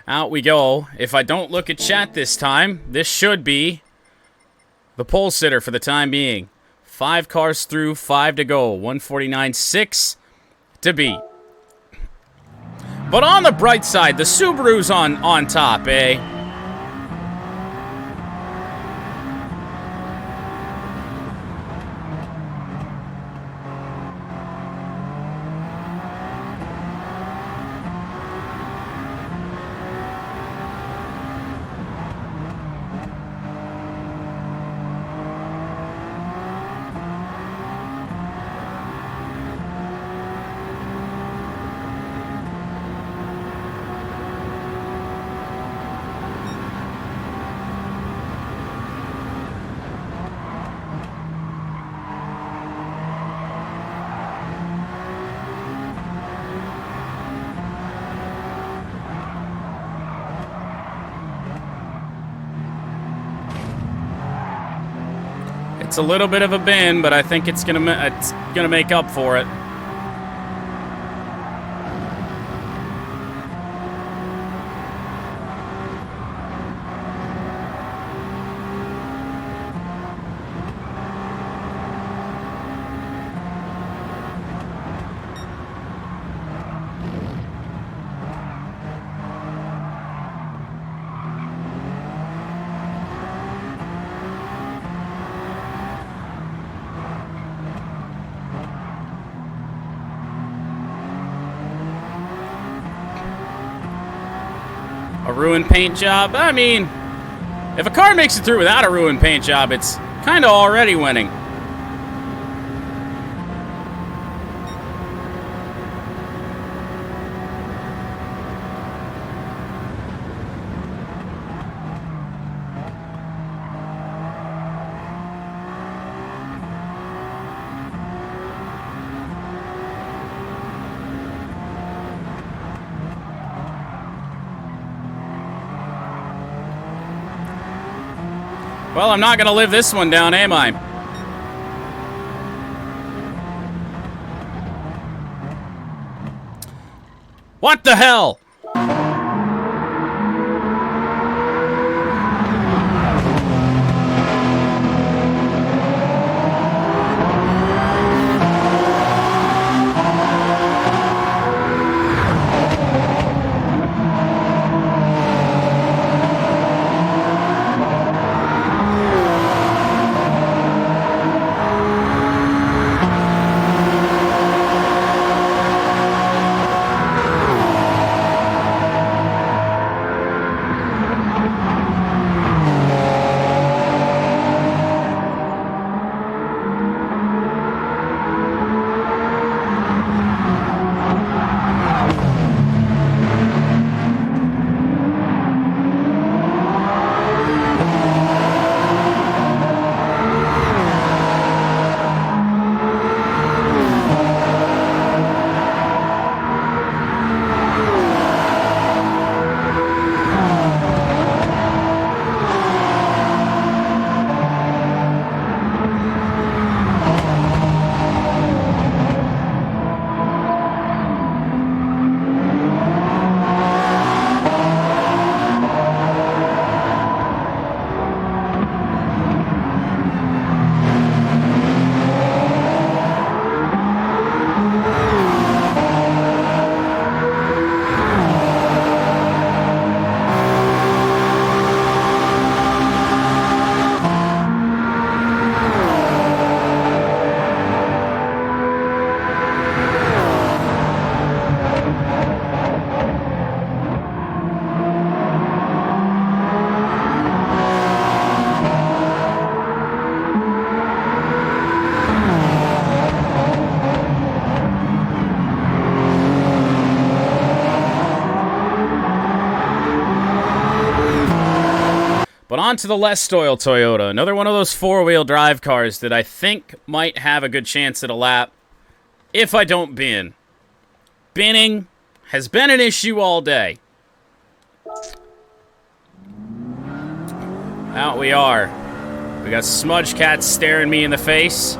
Out we go. If I don't look at chat this time, this should be the pole sitter for the time being. 5 cars through, 5 to go. 149.6 to beat. But on the bright side, the Subaru's on top, eh? It's a little bit of a bin, but I think it's gonna make up for it. A ruined paint job? I mean, if a car makes it through without a ruined paint job, it's kind of already winning. Well, I'm not going to live this one down, am I? What the hell? But on to the less spoiled Toyota. Another one of those four-wheel drive cars that I think might have a good chance at a lap if I don't bin. Binning has been an issue all day. Out we are. We got Smudge Cat staring me in the face.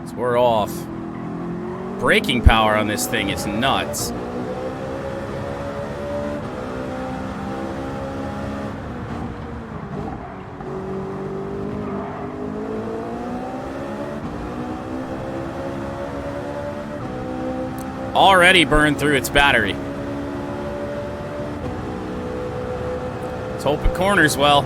So we're off. Braking power on this thing is nuts. Already burned through its battery. Let's hope it corners well.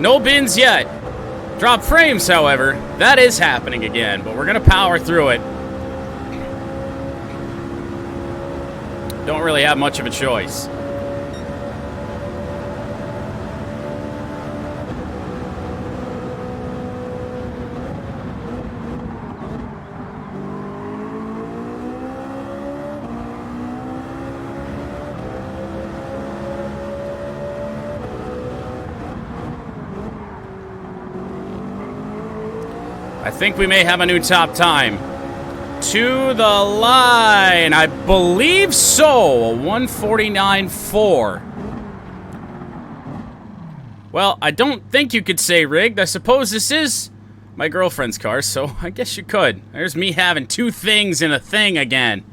No bins yet. Drop frames, however, that is happening again, but we're going to power through it. Don't really have much of a choice. I think we may have a new top time. To the line. I believe so. A 149.4. Well, I don't think you could say rigged. I suppose this is my girlfriend's car, so I guess you could. There's me having two things in a thing again.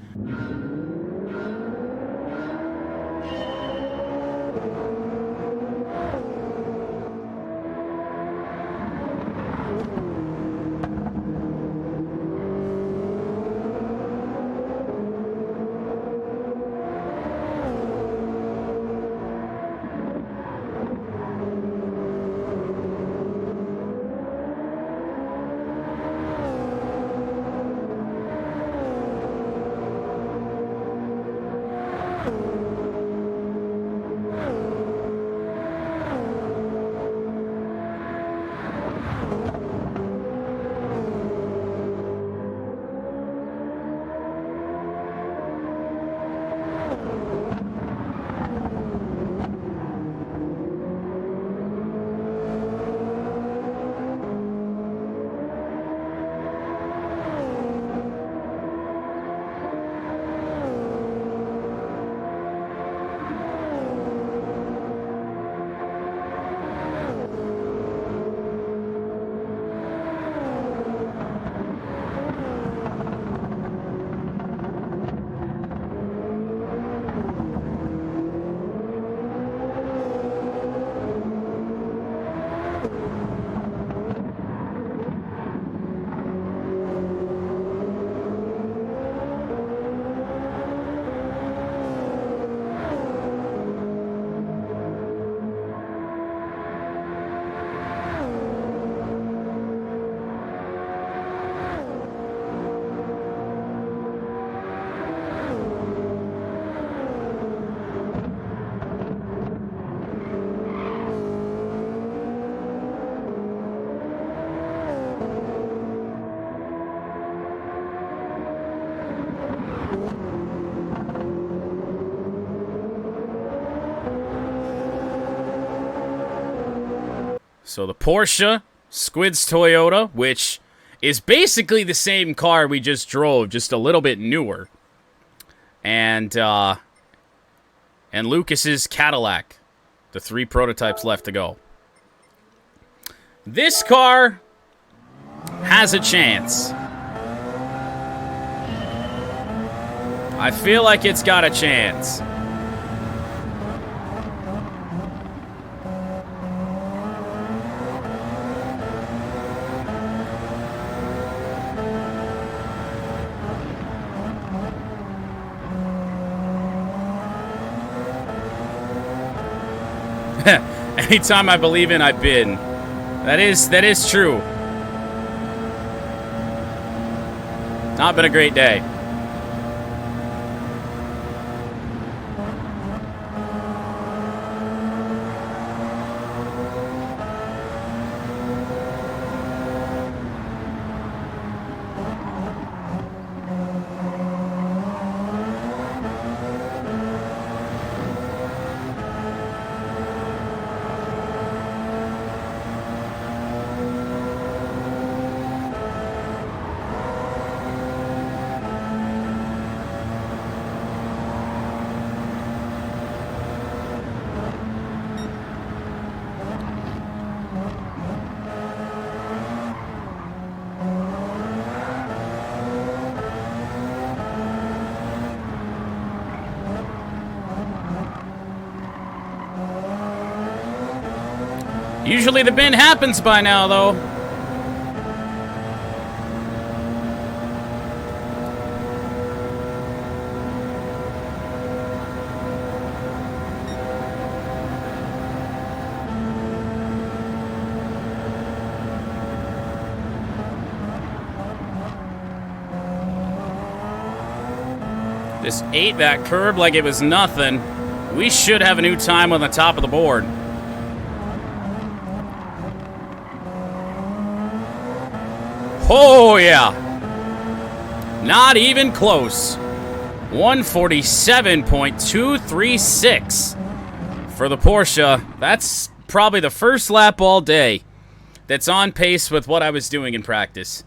So the Porsche, Squid's Toyota, which is basically the same car we just drove, just a little bit newer. And Lucas's Cadillac. The 3 prototypes left to go. This car has a chance. I feel like it's got a chance. Anytime I believe in, I bid. That is true. Not been a great day. Usually the bin happens by now, though. Just ate that curb like it was nothing. We should have a new time on the top of the board. Oh, yeah. Not even close. 147.236 for the Porsche. That's probably the first lap all day that's on pace with what I was doing in practice.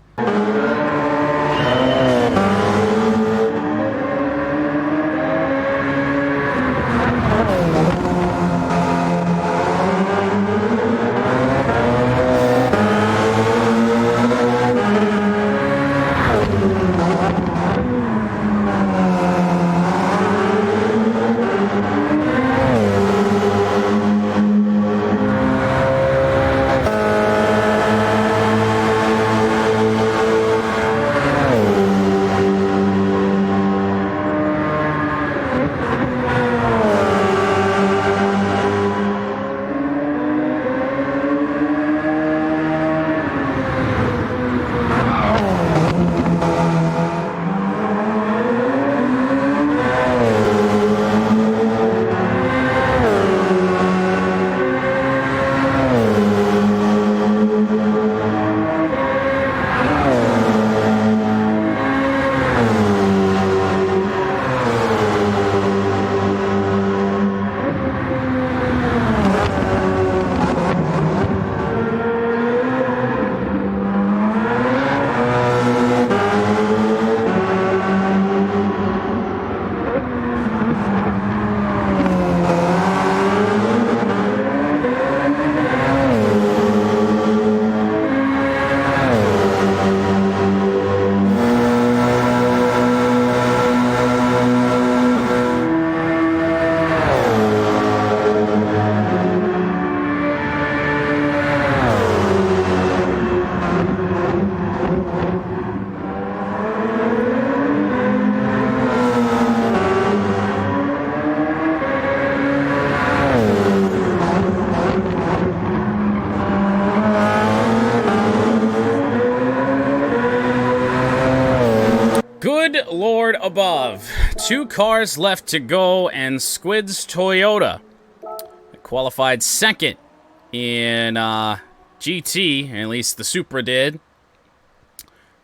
Good Lord above. 2 cars left to go, and Squid's Toyota qualified second in GT, at least the Supra did,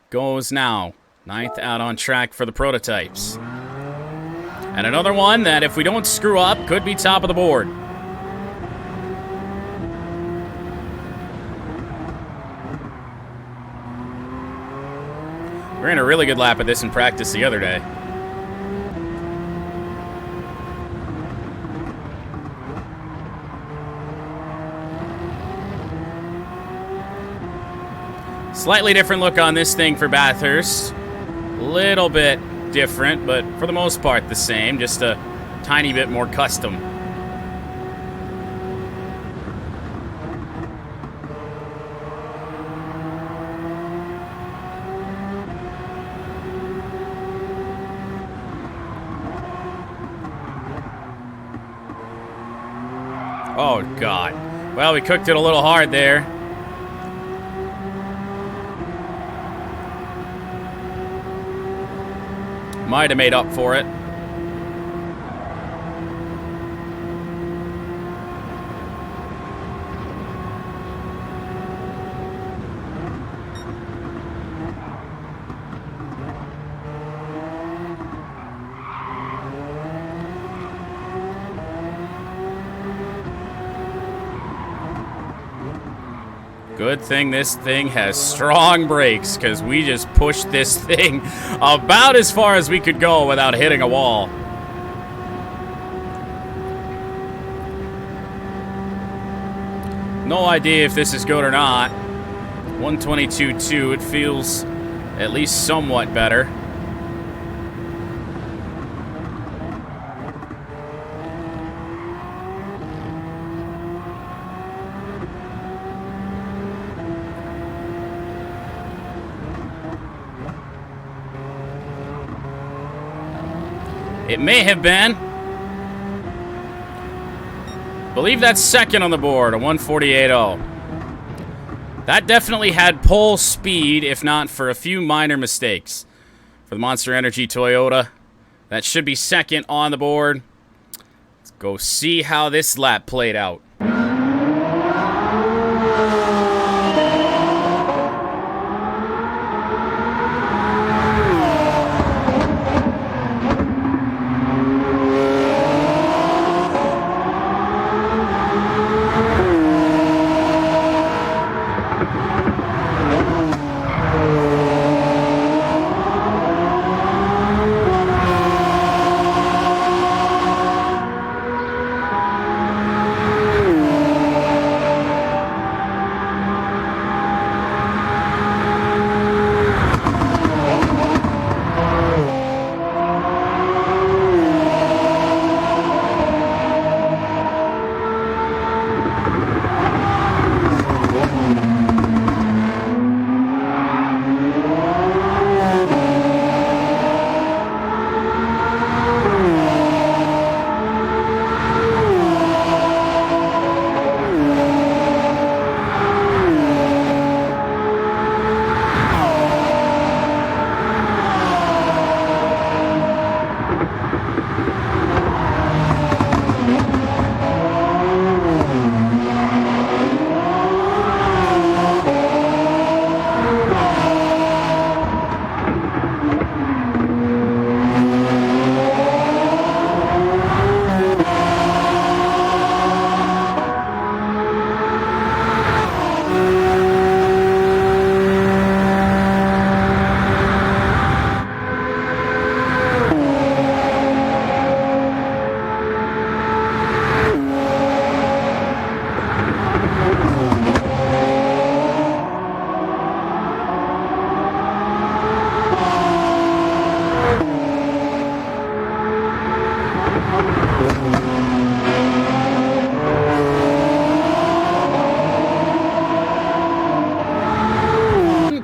goes now 9th out on track for the prototypes. And another one that, if we don't screw up, could be top of the board. We ran a really good lap of this in practice the other day. Slightly different look on this thing for Bathurst. Little bit different, but for the most part the same. Just a tiny bit more custom. Oh, God. Well, we cooked it a little hard there. Might have made up for it. Good thing this thing has strong brakes, because we just pushed this thing about as far as we could go without hitting a wall. No idea if this is good or not. 122.2, it feels at least somewhat better. It may have been. I believe that's second on the board, a 148.0. That definitely had pole speed, if not for a few minor mistakes. For the Monster Energy Toyota, That should be second on the board. Let's go see how this lap played out.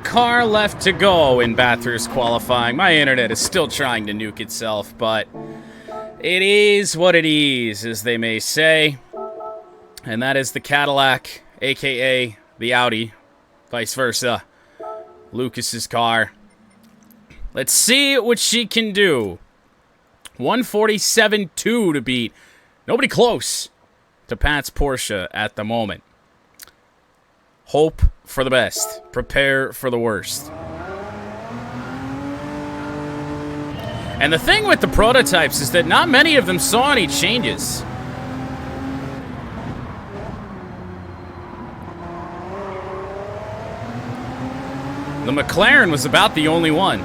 Car left to go in Bathurst qualifying. My internet is still trying to nuke itself, but it is what it is, as they may say. And that is the Cadillac, aka the Audi, vice versa. Lucas's car. Let's see what she can do. 147.2 to beat. Nobody close to Pat's Porsche at the moment. Hope for the best. Prepare for the worst. And the thing with the prototypes is that not many of them saw any changes. The McLaren was about the only one.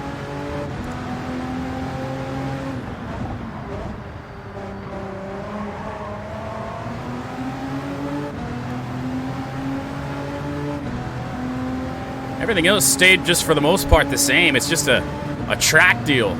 Everything else stayed just for the most part the same. It's just a track deal.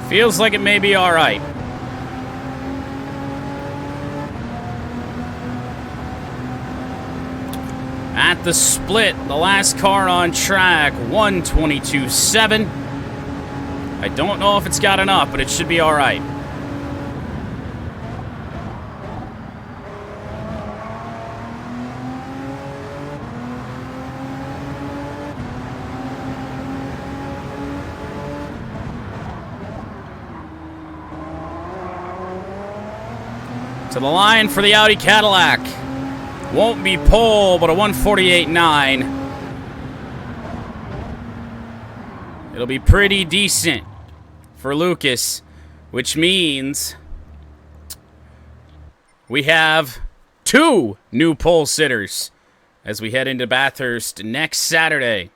Feels like it may be all right. At the split, the last car on track, 122.7. I don't know if it's got enough, but it should be all right. To the line for the Audi Cadillac. Won't be pole, but a 148.9. It'll be pretty decent for Lucas, which means we have 2 new pole sitters as we head into Bathurst next Saturday.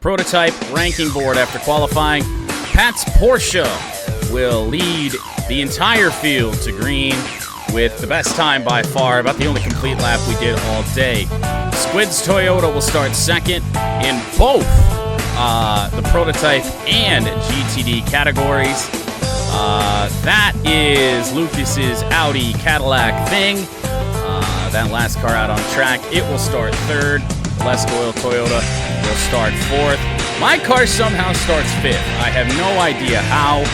Prototype ranking board after qualifying. Pat's Porsche will lead the entire field to green with the best time by far, about the only complete lap we did all day. Squid's Toyota will start second in both the prototype and GTD categories. That is Lucas's Audi Cadillac thing. That last car out on track, it will start third. Less Oil Toyota will start fourth. My car somehow starts fifth. I have no idea how.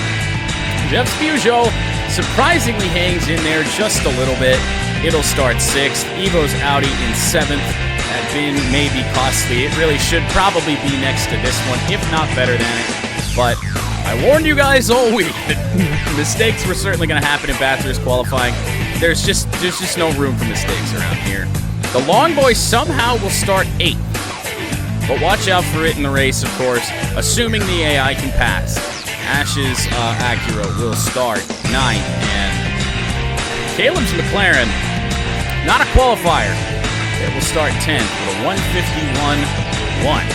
Jeff's Peugeot surprisingly hangs in there just a little bit. It'll start sixth. Evo's Audi in seventh. That bin may be costly. It really should probably be next to this one, if not better than it. But I warned you guys all week that mistakes were certainly going to happen in Bathurst qualifying. There's just no room for mistakes around here. The Long Boy somehow will start 8th, but watch out for it in the race, of course, assuming the AI can pass. Ash's Acura will start 9th, and Caleb's McLaren, not a qualifier, it will start 10th with a 151.1.